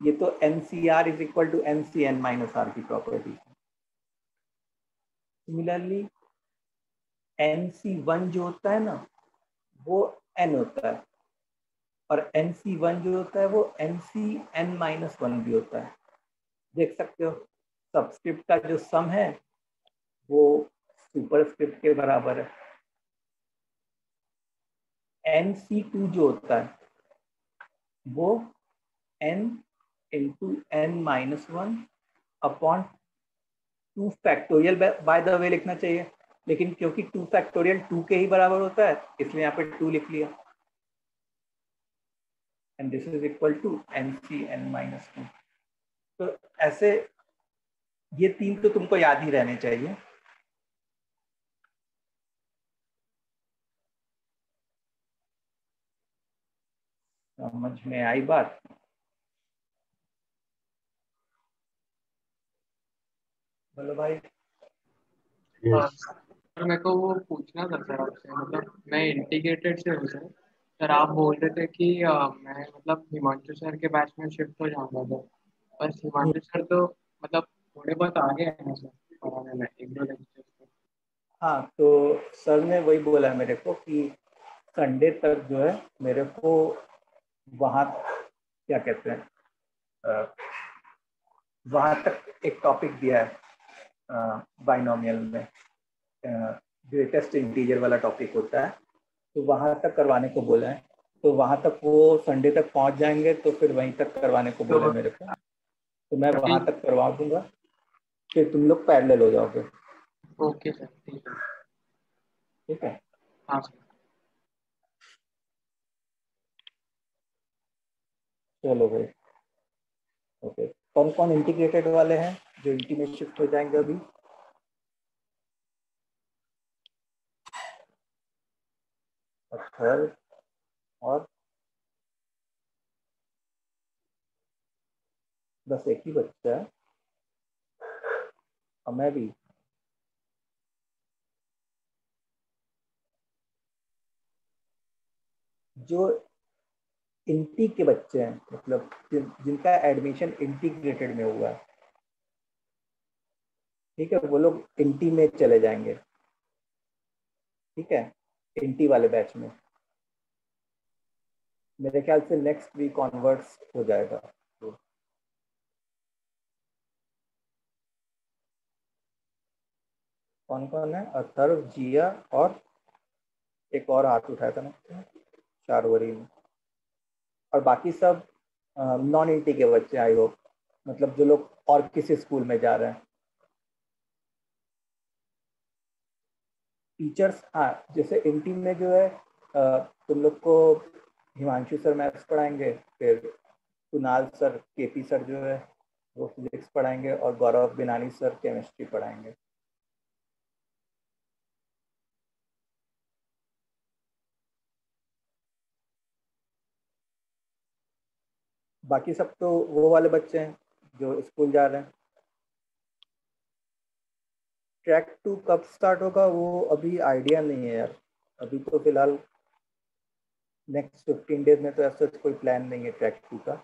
ये तो NCR is equal to NCn minus r की प्रॉपर्टी। सिमिलरली NC1 जो होता है ना वो n होता है और NC1 जो होता है वो NCn माइनस 1 भी होता है। देख सकते हो सबस्क्रिप्ट का जो सम है वो सुपरस्क्रिप्ट के बराबर है। NC2 जो होता है वो n into n-1 upon 2 factorial by the वे लिखना चाहिए, लेकिन क्योंकि 2 फैक्टोरियल 2 के ही बराबर होता है इसलिए यहाँ पे 2 लिख लिया, and this is equal to nc(n-2). तो ऐसे ये 3 तो तुमको याद ही रहने चाहिए। समझ में आई बात? बोलो भाई। सर मेरे को वो पूछना था सर आपसे, मतलब मैं इंटीग्रेटेड से हूँ सर। सर आप बोल रहे थे कि मैं मतलब हिमांशु सर के बैच में शिफ्ट हो जाऊंगा सर, पर हिमांशु सर तो मतलब थोड़े बहुत आगे हैं ना सर पढ़ाने में, 1-2 लेक्चर। हाँ, तो सर ने वही बोला मेरे को कि संडे तक जो है मेरे को वहाँ क्या कहते हैं वहाँ तक एक टॉपिक दिया है बाइनोमियल में, ग्रेटेस्ट इंटीजर वाला टॉपिक होता है, तो वहाँ तक करवाने को बोला है। तो वहाँ तक वो संडे तक पहुँच जाएंगे तो फिर वहीं तक करवाने को बोला मेरे को, तो मैं वहाँ तक करवा दूंगा, फिर तुम लोग पैरेलल हो जाओगे। ओके सर, ठीक है। ठीक है, हाँ सर। चलो भाई। ओके, कौन कौन इंटीग्रेटेड वाले हैं जो इंटी में शिफ्ट हो जाएंगे अभी? अक्षर और बस एक ही बच्चा है, और मैं भी। जो इंटी के बच्चे हैं, मतलब जिनका एडमिशन इंटीग्रेटेड में हुआ है, ठीक है, वो लोग इंटी में चले जाएंगे। ठीक है, इंटी वाले बैच में मेरे ख्याल से नेक्स्ट वीक ऑनवर्ड्स हो जाएगा। तो कौन कौन है? अथर्व, जिया और एक और हाथ उठाया था ना, शारवरी में। और बाकी सब नॉन इंटी के बच्चे, आई होप, मतलब जो लोग और किसी स्कूल में जा रहे हैं। टीचर्स, हाँ, जैसे इंटी में जो है तुम लोग को हिमांशु सर मैथ्स पढ़ाएंगे, फिर कुणाल सर, केपी सर जो है वो फिजिक्स पढ़ाएंगे, और गौरव बिनानी सर केमिस्ट्री पढ़ाएंगे। बाकी सब तो वो वाले बच्चे हैं जो स्कूल जा रहे हैं। ट्रैक 2 कब स्टार्ट होगा वो अभी आइडिया नहीं है यार। अभी तो फिलहाल नेक्स्ट 15 डेज में तो ऐसा कोई प्लान नहीं है ट्रैक 2 का।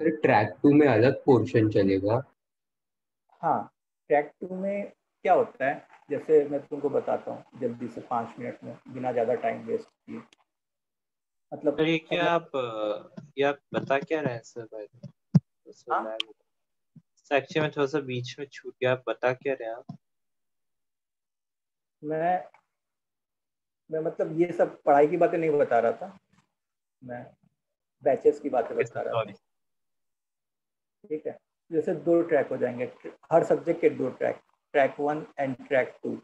सर ट्रैक 2 में अलग पोर्शन चलेगा? हाँ, ट्रैक 2 में क्या होता है, जैसे मैं तुमको बताता हूँ जल्दी से 5 मिनट में, बिना ज़्यादा टाइम वेस्ट किए। मतलब सर ये आप बता क्या रहे हैं सर भाई? हाँ? एक्चुअली में थोड़ा सा बीच में छूट गया, आप बता क्या रहे हैं आप? मैं मतलब ये सब पढ़ाई की बातें नहीं बता रहा था, मैं बैचेस की बातें बता रहा था। ठीक है, जैसे 2 ट्रैक हो जाएंगे, हर सब्जेक्ट के 2 ट्रैक, ट्रैक 1 एंड ट्रैक 2।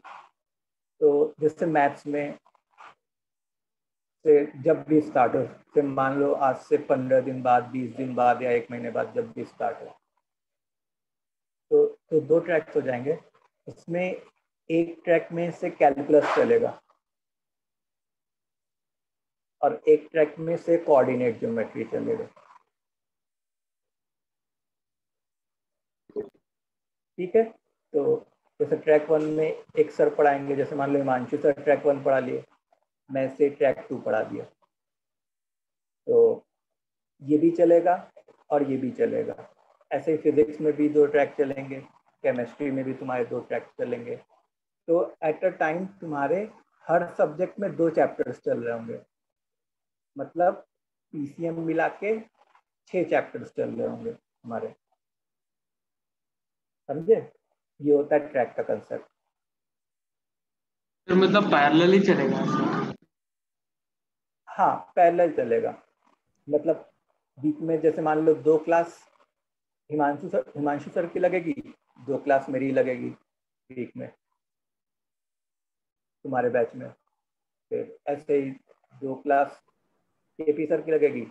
तो जैसे मैथ्स में से जब भी स्टार्ट हो, से मान लो आज से 15 दिन बाद, 20 दिन बाद, या 1 महीने बाद, जब भी स्टार्ट हो, तो 2 ट्रैक्स हो जाएंगे। इसमें एक ट्रैक में से कैलकुलस चलेगा और एक ट्रैक में से कोऑर्डिनेट ज्योमेट्री चलेगा। ठीक है, तो जैसे ट्रैक 1 में एक सर पढ़ाएंगे, जैसे मान लो हिमांशु सर ट्रैक 1 पढ़ा लिए, मैं से ट्रैक 2 पढ़ा दिया, तो ये भी चलेगा और ये भी चलेगा। ऐसे ही फिजिक्स में भी 2 ट्रैक चलेंगे, केमिस्ट्री में भी तुम्हारे 2 ट्रैक चलेंगे। तो एट अ टाइम तुम्हारे हर सब्जेक्ट में 2 चैप्टर्स चल रहे होंगे, मतलब पीसीएम मिला के 6 चैप्टर्स चल रहे होंगे हमारे। समझे? ये होता है ट्रैक का कंसेप्ट। तो मतलब पैरेलल ही चलेगा सर? हाँ पैरेलल चलेगा, मतलब बीच में जैसे मान लो 2 क्लास हिमांशु सर की लगेगी, 2 क्लास मेरी लगेगी वीक में तुम्हारे बैच में, फिर ऐसे ही 2 क्लास केपी सर की लगेगी,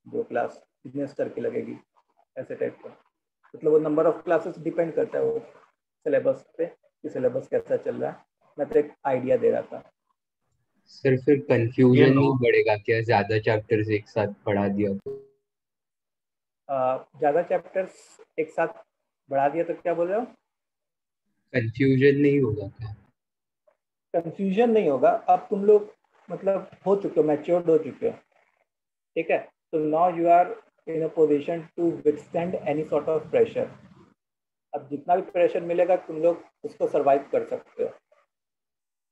2 क्लास बिजनेस सर की लगेगी, ऐसे टाइप का। मतलब वो नंबर ऑफ क्लासेस डिपेंड करता है वो सिलेबस पे कि सिलेबस कैसा चल रहा है। मैं तो एक आइडिया दे रहा था। सर फिर ये कंफ्यूजन नहीं नो बढ़ेगा क्या ज्यादा चैप्टर्स एक साथ पढ़ा दिया तो? ज़्यादा चैप्टर्स एक साथ बढ़ा दिया तो क्या बोल रहे हो? कंफ्यूजन नहीं होगा क्या? कंफ्यूजन नहीं होगा, अब तुम लोग मतलब हो चुके हो, मैच्योर्ड हो चुके हो, ठीक है। तो now you are in a position to withstand any sort of pressure. अब जितना भी प्रेशर मिलेगा तुम लोग उसको सर्वाइव कर सकते हो।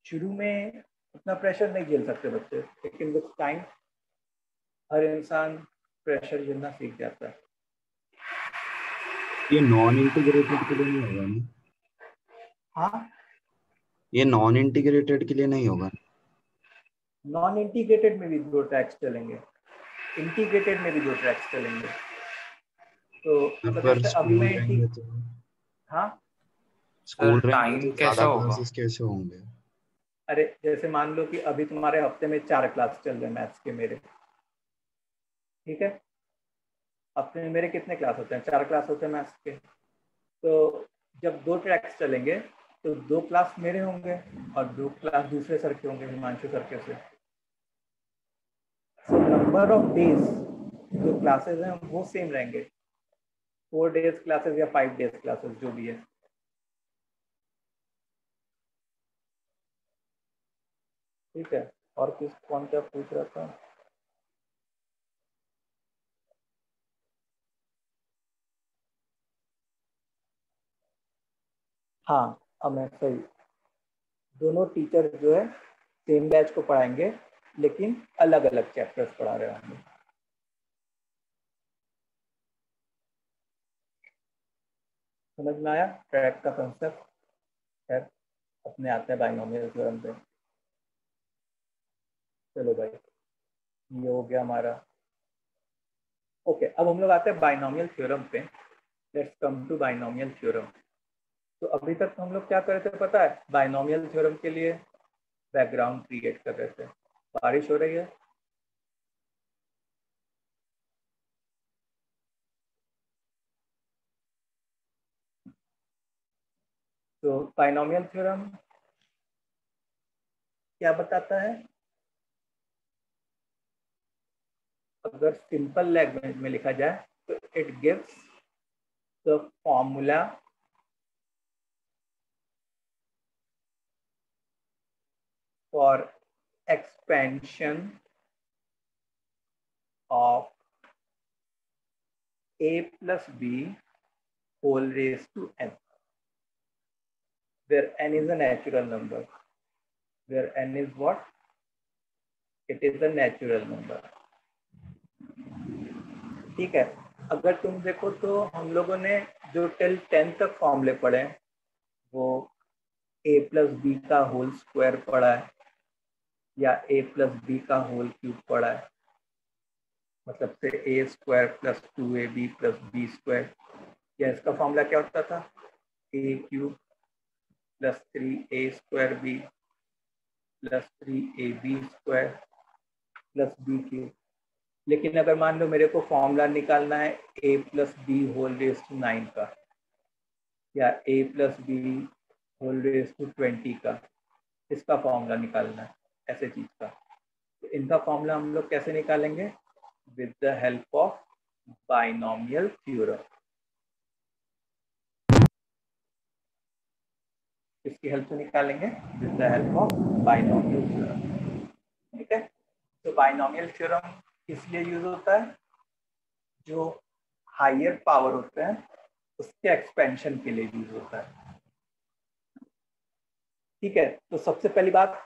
शुरू में उतना प्रेशर नहीं झेल सकते बच्चे, लेकिन विथ टाइम हर इंसान प्रेशर झेलना सीख जाता है। ये नॉन इंटीग्रेटेड के लिए नहीं होगा ना? हाँ, ये नॉन इंटीग्रेटेड के लिए नहीं होगा? नॉन इंटीग्रेटेड में भी 2 ट्रैक्स चलेंगे, इंटीग्रेटेड में भी 2 ट्रैक्स चलेंगे। तो मतलब अगर जैसे अभी स्कूल मैं रहेंगे तो हाँ, स्कूल सर रहेंगे टाइम तो कैसा ज्यादा होगा? क्लासेस कैसे होंगे? अरे जैसे मान लो कि अभी तुम्हारे हफ्ते में 4 क्लास चल रहे हैं मैथ्स के मेरे, ठीक है। हफ्ते में मेरे कितने क्लास होते हैं? 4 क्लास होते हैं मैथ्स के। तो जब 2 ट्रैक्स चलेंगे तो 2 क्लास मेरे होंगे और 2 क्लास दूसरे सर के होंगे, हिमांशु सर के से। सो नंबर ऑफ डेज जो क्लासेस हैं वो सेम रहेंगे, 4 डेज क्लासेस या 5 डेज क्लासेस जो भी है। ठीक है, और कौन क्या पूछ रहा था? हाँ, अब मैं सही, दोनों टीचर जो है सेम बैच को पढ़ाएंगे लेकिन अलग अलग चैप्टर्स पढ़ा रहे होंगे। समझ में आया ट्रैक का कंसेप्ट? खैर अपने आते हैं बाइनोमियल थ्योरम पे। चलो भाई, ये हो गया हमारा। ओके, अब हम लोग आते हैं बाइनोमियल थ्योरम पे। Let's come to binomial theorem. तो अभी तक हम लोग क्या कर रहे थे पता है? बाइनोमियल थ्योरम के लिए बैकग्राउंड क्रिएट कर रहे थे। बारिश हो रही है, तो बाइनोमियल थ्योरम क्या बताता है? अगर सिंपल लैंग्वेज में लिखा जाए तो it gives the formula for expansion of a plus b whole raised to n, where n is a natural number. Where n is what? It is a natural number. ठीक है, अगर तुम देखो तो हम लोगों ने जो टिल 10 तक फॉर्मूले पढ़े वो a प्लस बी का होल स्क्वायर पढ़ा है या a प्लस बी का होल क्यूब पढ़ा है, मतलब से a square plus 2ab plus b square, या इसका फॉर्मूला क्या होता था? a cube plus 3a square b plus 3ab square plus b cube. लेकिन अगर मान लो मेरे को फॉर्मूला निकालना है a plus b whole raise to 9 का या a plus b whole raise to 20 का, इसका फॉर्मूला निकालना है ऐसे चीज का, तो इनका फॉर्मूला हम लोग कैसे निकालेंगे? With the help of binomial theorem. इसकी हेल्प से निकालेंगे? With the help of binomial theorem. ठीक है, तो बाइनोमियल थ्योरम इसलिए यूज होता है जो हायर पावर होते हैं उसके एक्सपेंशन के लिए यूज होता है। ठीक है, तो सबसे पहली बात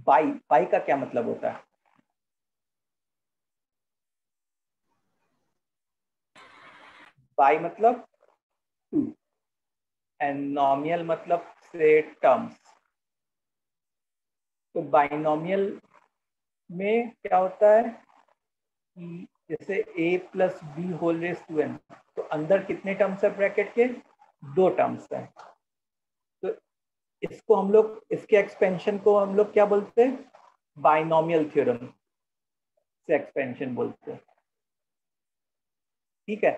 बाई का क्या मतलब होता है? बाई मतलब 2 एंड नॉमियल मतलब से टर्म्स। तो बाइनोमियल में क्या होता है कि जैसे a plus b whole raise to n, तो अंदर कितने टर्म्स है ब्रैकेट के? 2 टर्म्स है। तो इसको हम लोग, इसके एक्सपेंशन को हम लोग क्या बोलते हैं? बाइनोमियल थ्योरम से एक्सपेंशन बोलते हैं। ठीक है,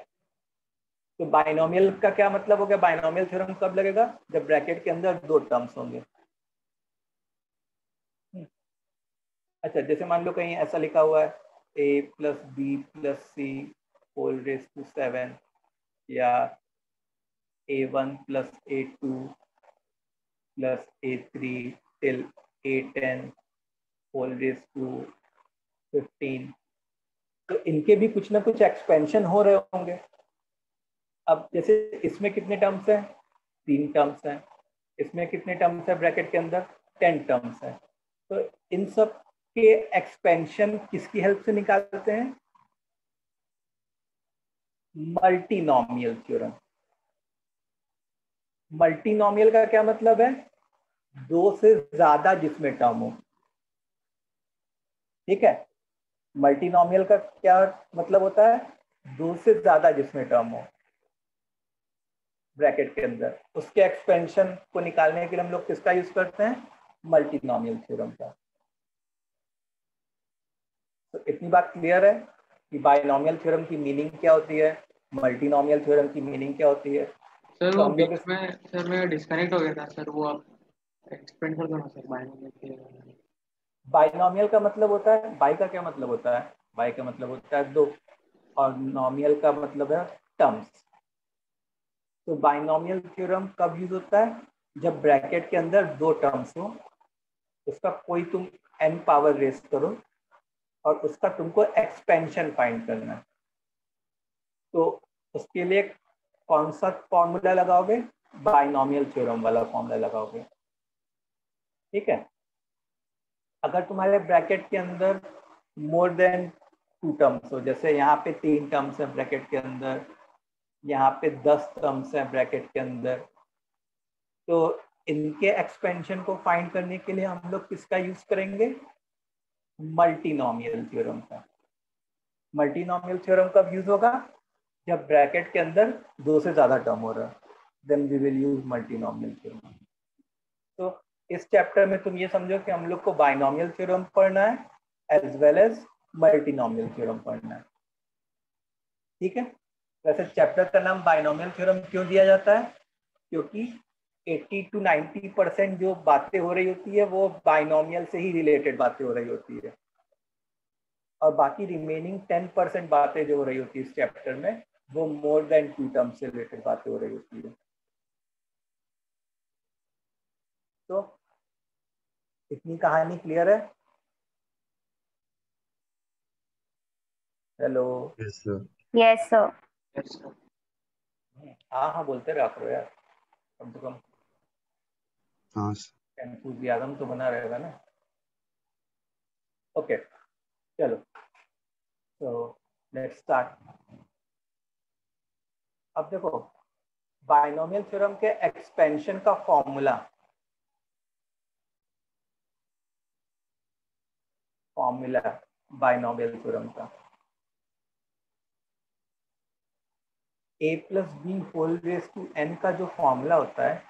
तो बाइनोमियल का क्या मतलब हो गया? बाइनोमियल थ्योरम कब लगेगा? जब ब्रैकेट के अंदर 2 टर्म्स होंगे। अच्छा, जैसे मान लो कहीं ऐसा लिखा हुआ है a plus b plus c whole raise to 7 या a1 plus a2 plus a3 till a10 whole raise to 15, तो इनके भी कुछ ना कुछ एक्सपेंशन हो रहे होंगे। अब जैसे इसमें कितने टर्म्स हैं? 3 टर्म्स हैं। इसमें कितने टर्म्स है ब्रैकेट के अंदर? 10 टर्म्स है। तो इन सब के एक्सपेंशन किसकी हेल्प से निकालते हैं? Multinomial theorem. मल्टीनोमियल का क्या मतलब है? 2 से ज्यादा जिसमें टर्म हो। ठीक है, मल्टीनोमियल का क्या मतलब होता है? 2 से ज्यादा जिसमें टर्म हो ब्रैकेट के अंदर, उसके एक्सपेंशन को निकालने के लिए हम लोग किसका यूज करते हैं? मल्टीनोमियल थ्योरम का। तो इतनी बात क्लियर है कि बाइनोमियल थ्योरम की मीनिंग क्या होती है, मल्टीनोमियल थ्योरम की मीनिंग क्या होती है। सर तो वो हम लोग बीच में सर मैं डिस्कनेक्ट हो गया था सर, वो आप एक्सप्लेन कर दो ना सर बाइनोमियल थ्योरम। बाइनोमियल का मतलब होता है, बाई का क्या मतलब होता है? बाई का मतलब होता है 2, और नोमियल का मतलब है टर्म्स। तो बाइनोमियल थ्योरम कब यूज होता है? जब ब्रैकेट के अंदर 2 टर्म्स हो, उसका कोई तुम n पावर रेस करो और उसका तुमको एक्सपेंशन फाइंड करना है। तो उसके लिए कौन सा फॉर्मूला लगाओगे? बाइनोमियल थ्योरम वाला फॉर्मूला लगाओगे। ठीक है, अगर तुम्हारे ब्रैकेट के अंदर मोर देन 2 टर्म्स हो, जैसे यहाँ पे 3 टर्म्स है ब्रैकेट के अंदर, यहाँ पे 10 टर्म्स है ब्रैकेट के अंदर, तो इनके एक्सपेंशन को फाइंड करने के लिए हम लोग किसका यूज करेंगे? मल्टीनोमियल थ्योरम का। मल्टीनोमियल थ्योरम कब यूज होगा? जब ब्रैकेट के अंदर 2 से ज्यादा टर्म हो रहा है, then we will use multinomial theorem. तो इस चैप्टर में तुम ये समझो कि हम लोग को बाइनोमियल थ्योरम पढ़ना है as well as multinomial theorem पढ़ना है। ठीक है, वैसे चैप्टर का नाम बाइनोमियल थ्योरम क्यों दिया जाता है? क्योंकि 80 to 90% जो बातें हो रही होती है वो बाइनोमियल से ही रिलेटेड बातें हो रही होती है, और बाकी रिमेनिंग 10% बातें जो हो रही होती है इस चैप्टर में, वो मोर देन 2 टर्म्स से रिलेटेड बातें हो रही होती है। तो इतनी कहानी क्लियर है? Hello? Yes sir. Yes sir. हाँ हाँ बोलते रहा करो यार, कम से कम हाँ सर। एंथुसियाज्म तो बना रहेगा ना। ओके चलो, तो लेट्स स्टार्ट। अब देखो, बाइनोमियल थ्योरम के एक्सपेंशन का फॉर्मूला बाइनोमियल थ्योरम का a plus b whole raise to n का जो फॉर्मूला होता है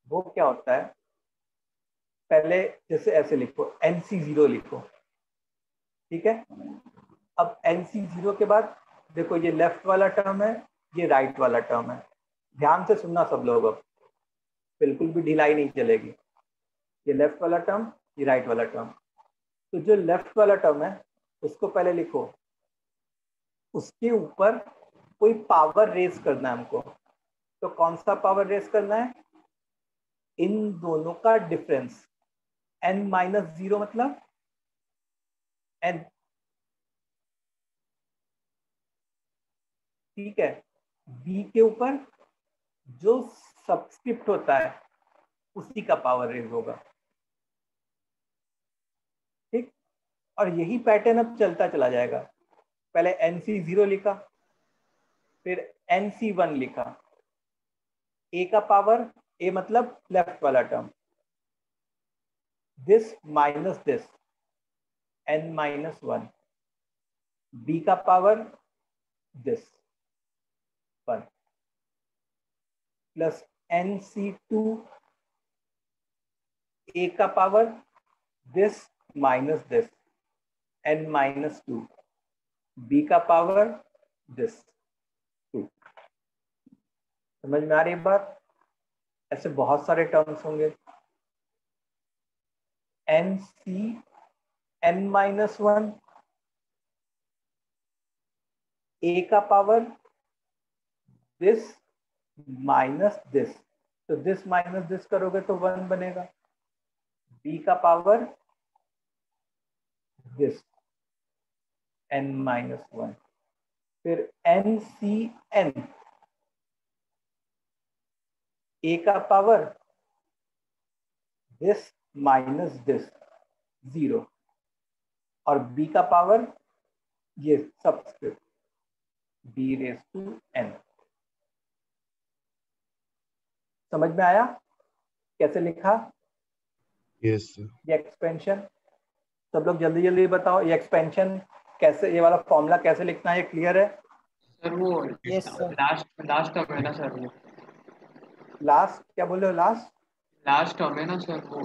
वो क्या होता है? पहले जैसे ऐसे लिखो, NC0 लिखो। ठीक है, अब NC0 के बाद देखो ये लेफ्ट वाला टर्म है, ये राइट वाला टर्म है। ध्यान से सुनना सब लोग, अब बिल्कुल भी ढिलाई नहीं चलेगी। ये लेफ्ट वाला टर्म, ये राइट वाला टर्म। तो जो लेफ्ट वाला टर्म है उसको पहले लिखो, उसके ऊपर कोई पावर रेस करना है हमको। तो कौन सा पावर रेस करना है? इन दोनों का डिफरेंस, n-0 मतलब n। ठीक है, b के ऊपर जो सब्सक्रिप्ट होता है उसी का पावर रेज होगा। ठीक, और यही पैटर्न अब चलता चला जाएगा। पहले NC0 लिखा, फिर NC1 लिखा, a का पावर, a मतलब लेफ्ट वाला term, this minus this n-1, b का power this 1 plus nc2 a का power this minus this n-2, b का पावर दिस 2। समझ में आ रही बात? ऐसे बहुत सारे टर्म्स होंगे। nc n-1 a का पावर दिस माइनस दिस, तो दिस माइनस दिस करोगे तो 1 बनेगा। b का पावर दिस n-1, फिर ncn a का पावर दिस माइनस दिस 0 और b का पावर ये सबस्क्रिप्ट b⁴n। समझ में आया कैसे लिखा? Yes sir. ये एक्सपेंशन सब लोग जल्दी जल्दी बताओ, ये एक्सपेंशन कैसे, ये वाला फॉर्मूला कैसे लिखना है, ये क्लियर है? सर वो यस सर। लास्ट टर्म है ना सर, वो लास्ट क्या बोले हो? लास्ट टर्म है ना सर वो।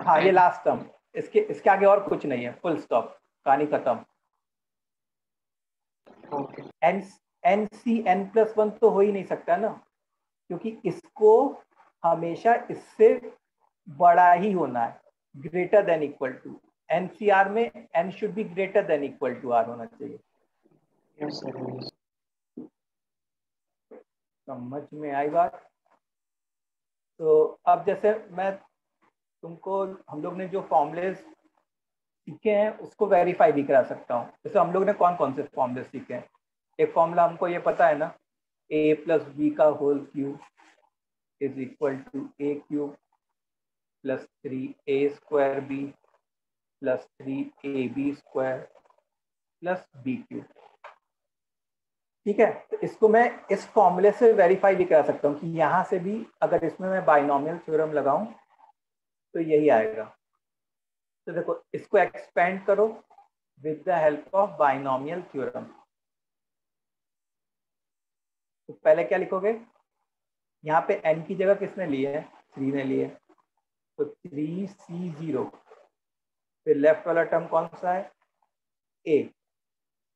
हाँ ये लास्ट टर्म, इसके आगे और कुछ नहीं है, फुल स्टॉप, कहानी खत्म। ओके। nc(n+1) तो हो ही नहीं सकता ना, क्योंकि इसको हमेशा इससे बड़ा ही होना है, greater than equal to. NCR में n should be greater than equal to r होना चाहिए। Yes sir. समझ में आई बात? तो अब जैसे मैं तुमको, हम लोग ने जो फॉर्मूले सीखे हैं उसको वेरीफाई भी करा सकता हूँ। जैसे हम लोग ने कौन कौन से फॉर्मूले सीखे हैं? एक फॉर्मूला हमको ये पता है ना, a + b का whole cube is equal to a³ + 3a² b + 3ab² + b³। ठीक है, तो इसको मैं इस फॉर्मूले से वेरीफाई भी करा सकता हूँ कि यहाँ से भी अगर इसमें मैं बाइनोमियल थ्योरम लगाऊं तो यही आएगा। तो देखो इसको एक्सपेंड करो with the help of binomial theorem. तो पहले क्या लिखोगे? यहाँ पे n की जगह किसने ली है? 3 ने ली है, तो 3c0, फिर लेफ्ट वाला टर्म कौन सा है? a,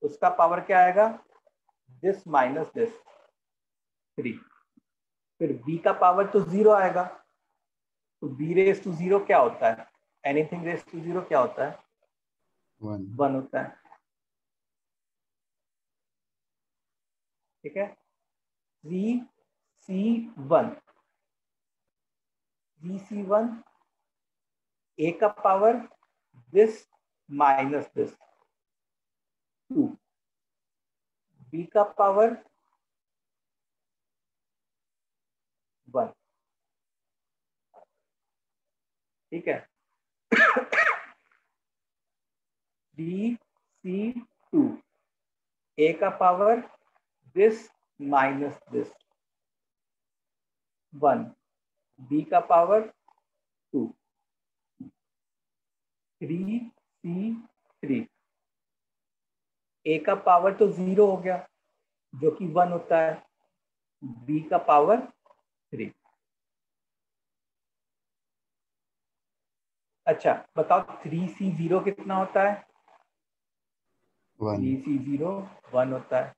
उसका पावर क्या आएगा? दिस माइनस दिस 3, फिर b का पावर तो 0 आएगा, तो b⁴ क्या होता है? एनीथिंग रेस टू 0 क्या होता है? 1 होता है। ठीक है, 3c1 a का power this minus this 2, b का पावर 1। ठीक है, dc2 a का power this minus this 1, b का पावर 2, 3c3 a का पावर तो 0 हो गया जो कि 1 होता है, b का पावर 3। अच्छा बताओ 3c0 कितना होता है? 3c0 1 होता है,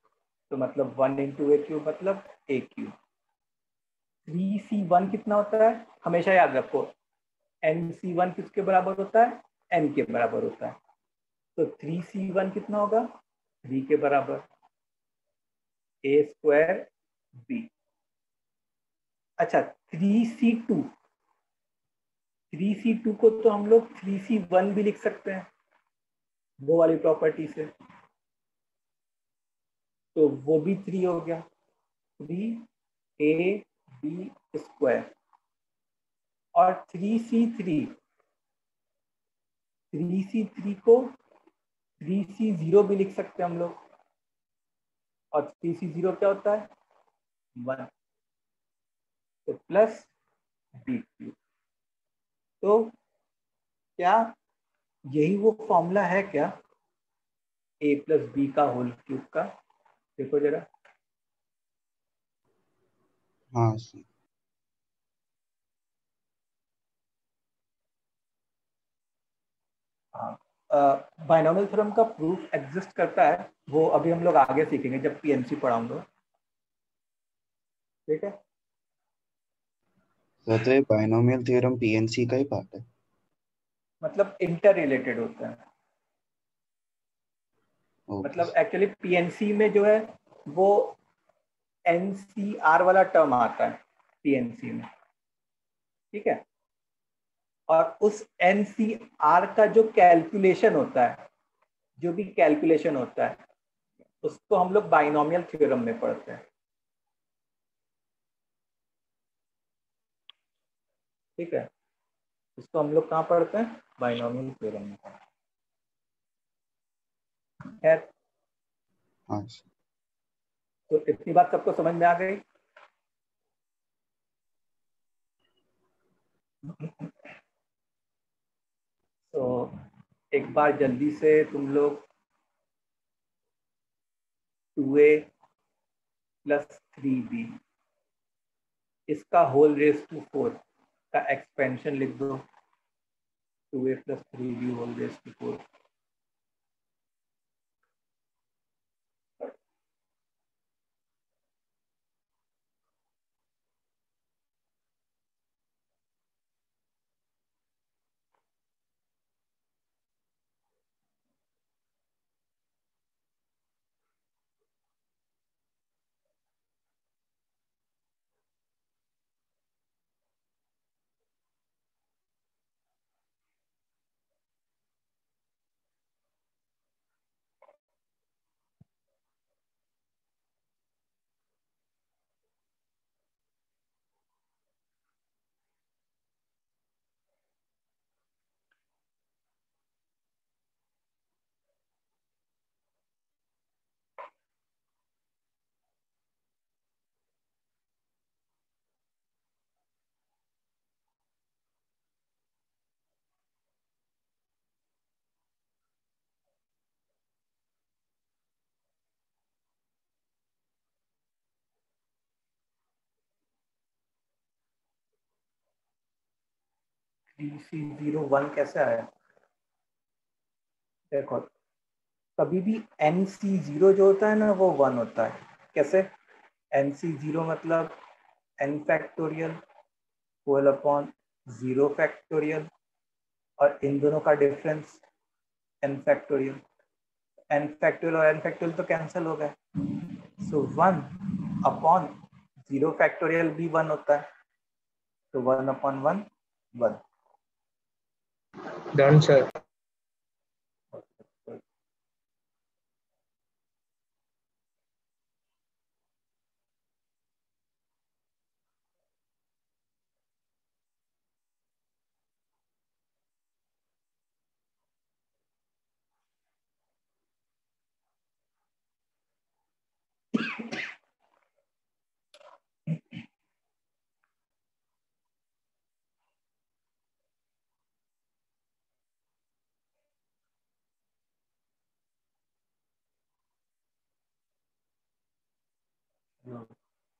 तो मतलब 1 × a³ मतलब a³। 3c1 कितना होता है? हमेशा याद रखो nc1 किसके बराबर होता है? n के बराबर होता है, तो 3c1 कितना होगा? 3 के बराबर, a² b। अच्छा 3c2 को तो हम लोग 3c1 भी लिख सकते हैं वो वाली प्रॉपर्टी से, तो वो भी 3 हो गया, 3ab²। और 3c3 को 3c0 भी लिख सकते हैं हम लोग, और 3c0 क्या होता है? 1, तो प्लस b³। तो क्या यही वो फॉर्मूला है क्या a प्लस बी का होल क्यूब का? देखो जरा। हाँ सर। हाँ, बाइनोमियल थ्योरम का प्रूफ एग्जिस्ट करता है, वो अभी हम लोग आगे सीखेंगे जब पीएनसी पढ़ाऊंगा। ठीक है। सर तो ये बाइनोमियल थ्योरम पीएनसी का ही पार्ट है? मतलब इंटर रिलेटेड होता है। ओके मतलब एक्चुअली पीएनसी में जो है वो एनसीआर वाला टर्म आता है पीएनसी में। ठीक है। और उस एनसीआर का जो कैलकुलेशन होता है, जो भी कैलकुलेशन होता है, उसको हम लोग बाइनोमियल थ्योरम में पढ़ते हैं। ठीक है। इसको हम लोग कहाँ पढ़ते हैं? बाइनोमियल थ्योरम में। खैर, हाँ सर। तो इतनी बात सबको समझ में आ गई? तो एक बार जल्दी से तुम लोग 2a प्लस 3b इसका होल रेस टू 4 का एक्सपेंशन लिख दो। 2a plus 3b whole raise to 4। C01 कैसे आया? देखो, कभी भी NC0 जो होता है ना वो 1 होता है। कैसे? NC0 मतलब n factorial whole upon 0 factorial, और इन दोनों का difference n factorial. n factorial और n फैक्टोरियल तो कैंसिल हो गए, सो 1 अपॉन 0 फैक्टोरियल भी 1 होता है, तो 1 अपॉन 1 1। Done sir.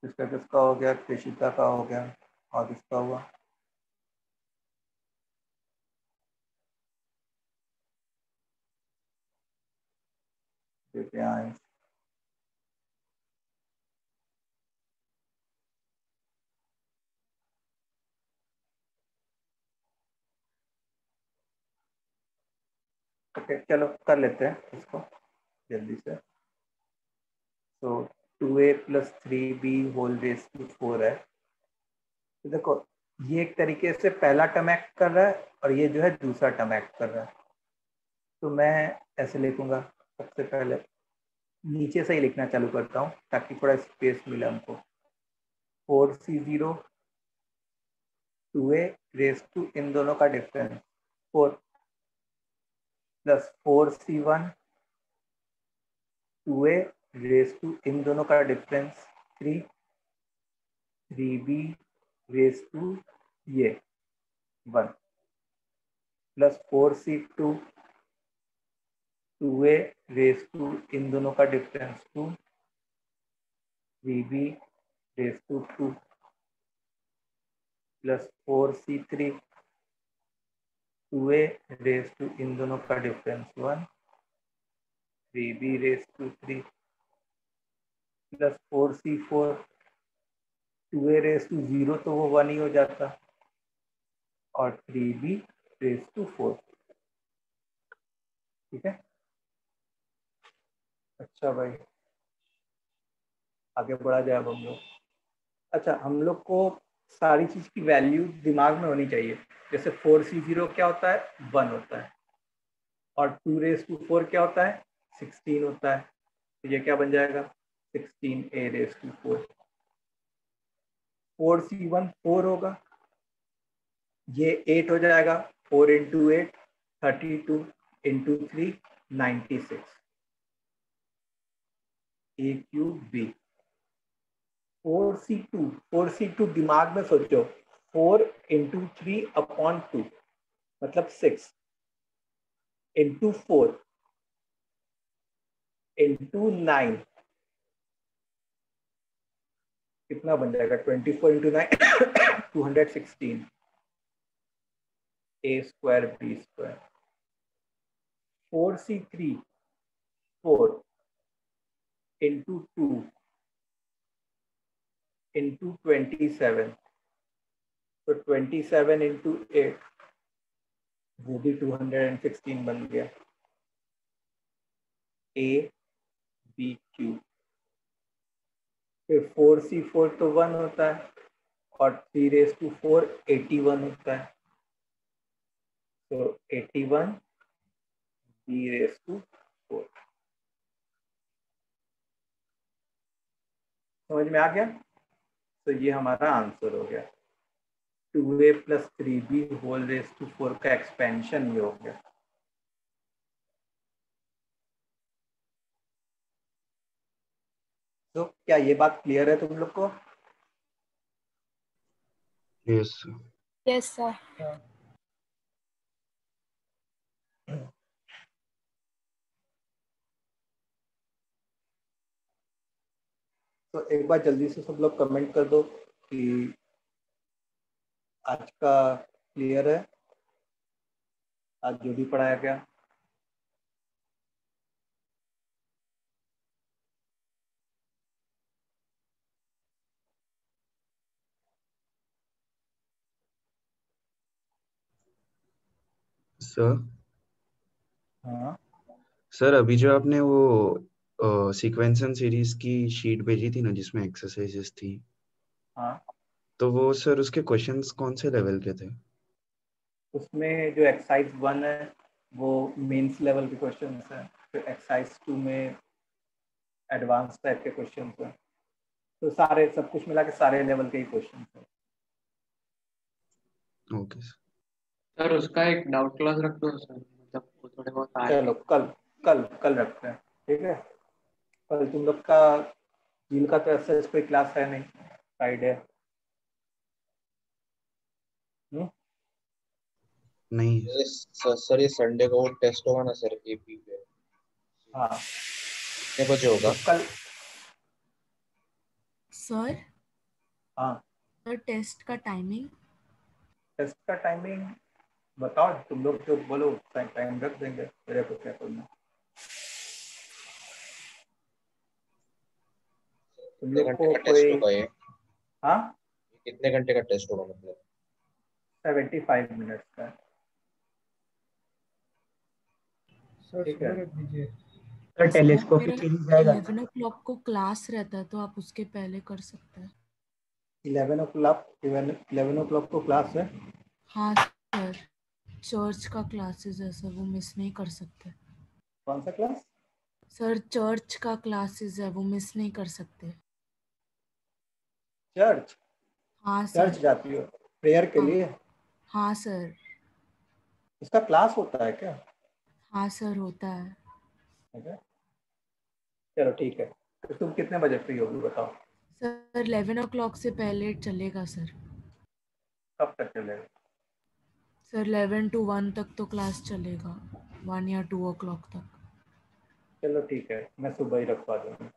किसका किसका हो गया? कृषिता का हो गया, और किसका हुआ? दिव्यांश। ओके, चलो कर लेते हैं इसको जल्दी से। तो 2a plus 3b whole raise to 4 है। तो देखो, ये एक तरीके से पहला टर्म एक्ट कर रहा है और ये जो है दूसरा टर्म एक्ट कर रहा है। तो मैं ऐसे लिखूंगा, सबसे पहले नीचे से ही लिखना चालू करता हूँ ताकि थोड़ा स्पेस मिले हमको। 4c0 2a रेस टू इन दोनों का difference 4 plus 4c1 2a raise to इन दोनों का डिफरेंस 3 3b रेस टू ये 1। Plus 4c2 2a raise to इन दोनों का difference 2 3b raise to 2 plus 4c3 2a raise to इन दोनों का difference 1 3b raise to 3 plus 4c4 2a raise to 0 तो वो 1 ही हो जाता और 3b रेस टू 4। ठीक है, अच्छा भाई आगे बढ़ा जाए अब हम लोग। अच्छा, हम लोग को सारी चीज की वैल्यू दिमाग में होनी चाहिए। जैसे 4c0 क्या होता है, 1 होता है, और 2 रेस टू 4 क्या होता है, 16 होता है। तो ये क्या बन जाएगा, 16a रेस टू 4। 4c1 4 होगा, ये 8 हो जाएगा, 4 into 8 32 into 3 96 a cube b। 4c2 दिमाग में सोचो, 4 इंटू 3 अपॉन 2 मतलब 6 इंटू 4 इंटू 9 कितना बन जाएगा, 24 into 9 216 a square b square. 4c3 4 into 2 into 27 तो 27 इंटू 8 वो भी 216 बन गया a b क्यूब। फिर 4c4 तो 1 होता है और 3 रेस टू 4 81 होता है, तो 81 b रेस टू 4। समझ में आ गया? तो ये हमारा आंसर हो गया, 2a plus 3b whole raise to 4 का एक्सपेंशन ये हो गया। तो क्या ये बात क्लियर है तुम लोग को? Yes sir. Yes sir. तो एक बार जल्दी से सब लोग कमेंट कर दो कि आज का क्लियर है, आज जो भी पढ़ाया गया। सर हाँ सर अभी जो आपने वो सीक्वेंस एंड सीरीज की शीट भेजी थी ना जिसमें एक्सरसाइजेस थी, हाँ, तो वो सर उसके क्वेश्चंस कौन से लेवल के थे? उसमें जो एक्सरसाइज 1 है वो मेंस लेवल के क्वेश्चन हैं, फिर एक्सरसाइज 2 में एडवांस टाइप के क्वेश्चन हैं। तो सारे सब कुछ मिला के सारे लेवल के ही क्वेश्चन हैं। ओके सर उसका एक डाउट क्लास रख दो सर, मतलब वो थोड़े बहुत आए। चलो कल कल कल रखते हैं, ठीक है। कल तुम लोग का झील का तो ऐसा कोई क्लास है नहीं, फ्राइडे। नहीं सर ये संडे को टेस्ट होगा ना सर एपी पे, हाँ कितने बजे होगा? तो कल सर हाँ सर टेस्ट का टाइमिंग टेस्ट का टाइमिंग बताओ, तुम लोग जो बोलो टाइम रख देंगे, मेरे को क्या करना। तुम कितने लोग घंटे को का टेस्ट कोई होगा ये? हाँ कितने घंटे का टेस्ट होगा मतलब? 75 मिनट्स का, सर ठीक है। सुबह रख दीजिए। सर टेलीस्कोपिक मेरा सीरीज जाएगा। 11 o'clock को क्लास रहता है तो आप उसके पहले कर सकते हैं। 11 o'clock को क्लास है। हाँ सर, चर्च का क्लासेस है सर, वो मिस नहीं कर सकते। कौन सा क्लास? सर चर्च का क्लासेस है, वो मिस नहीं कर सकते। चर्च? हाँ चर्च सर। जाती हो प्रेयर के हाँ लिए? हाँ सर। उसका क्लास होता है क्या? हाँ सर होता है। अच्छा, चलो ठीक है। तो तुम कितने बजे फ्री होगी बताओ? सर 11 o'clock से पहले चलेगा सर। कब तक चलेगा? सर 11 to 1 तक तो क्लास चलेगा, 1 या 2 o'clock तक। चलो ठीक है, मैं सुबह ही रखवा दूंगा।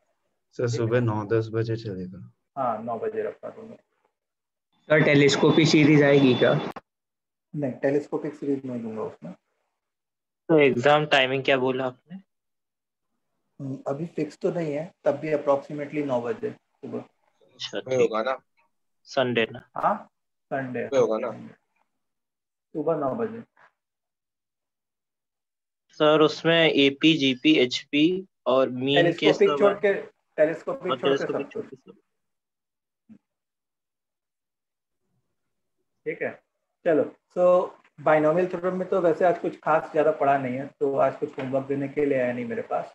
सर सुबह 9-10 बजे चलेगा। हाँ 9 बजे रखवा दूंगा। सर टेलीस्कोपी सीरीज आएगी क्या? नहीं, टेलीस्कोपिक सीरीज नहीं दूंगा उसमें। तो एग्जाम टाइमिंग क्या बोला आपने? अभी फिक्स तो नहीं है, तब भी अप्रोक्सीमेटली 9 बजे सुबह। अच्छा सुबह ठीक, होगा ना? संडे ना? हाँ संडे सुबह होगा ना? सुबह 9 बजे। सर उसमें एपी जीपी एचपी और मीन के टेलीस्कोपिक सब छोड़ है के, और टेलीस्कोपिक छोड़ के टेलीस्कोपिक सब छोड़ कुछ। के सब। ठीक है चलो। सो बाइनोमियल थ्योरम में तो वैसे आज कुछ खास ज़्यादा पढ़ा नहीं है, तो आज कुछ होमवर्क देने के लिए आया नहीं मेरे पास।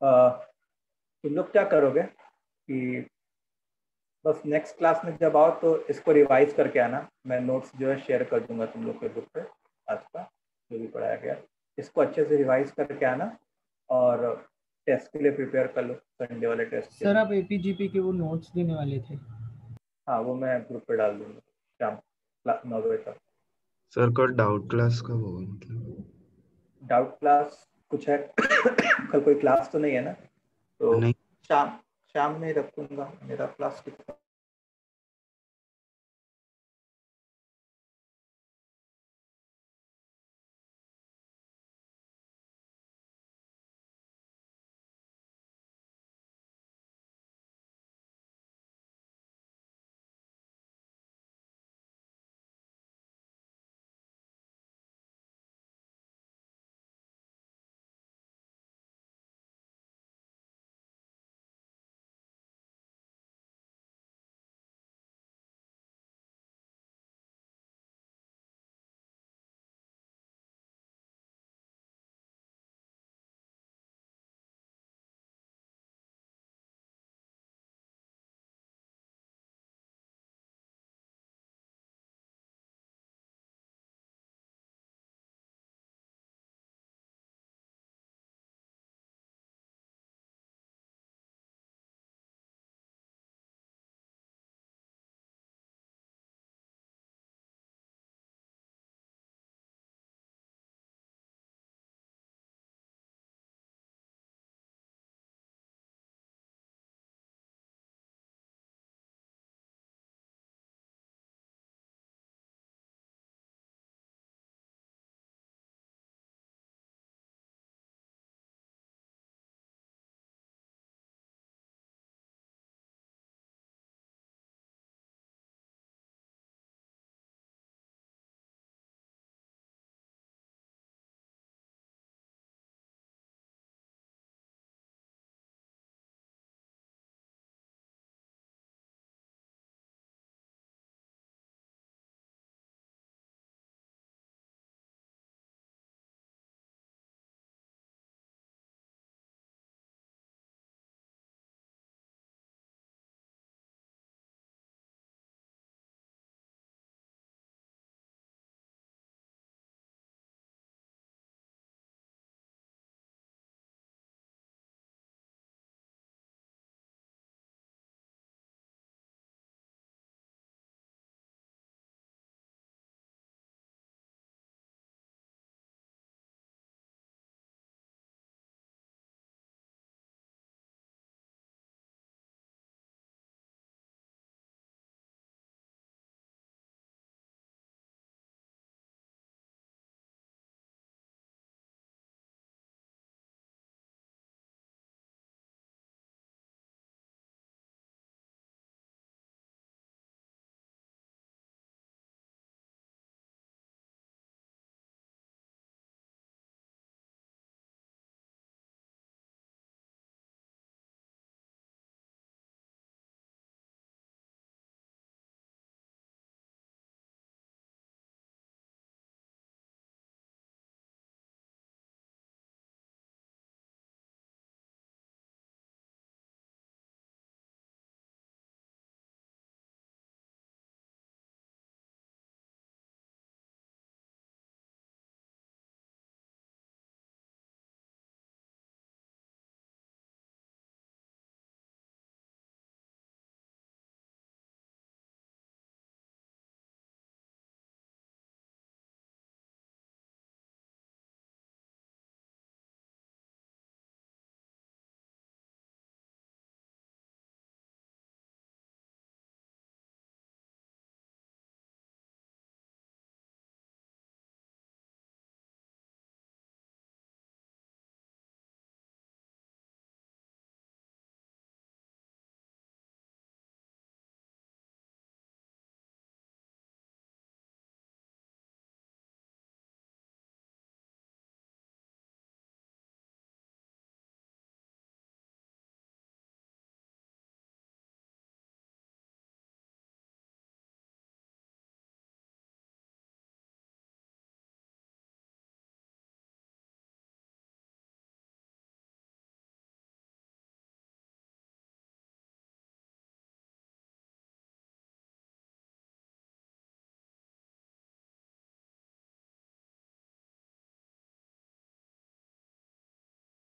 तुम लोग क्या करोगे कि बस नेक्स्ट क्लास में जब आओ तो इसको रिवाइज करके आना। मैं नोट्स जो है शेयर कर दूंगा तुम लोग के ग्रुप पे, आज का जो भी पढ़ाया गया इसको अच्छे से रिवाइज करके आना और टेस्ट के लिए प्रिपेयर कर लो, संडे वाले टेस्ट के सर लिए। आप एपीजीपी के वो नोट्स देने वाले थे? हाँ वो मैं ग्रुप पे डाल दूंगा शाम 9 बजे तक। सर कल डाउट क्लास कब होगा मतलब? डाउट क्लास कुछ है कल कोई क्लास तो नहीं है ना, तो नहीं शाम शाम में रखूंगा। मेरा क्लास कितना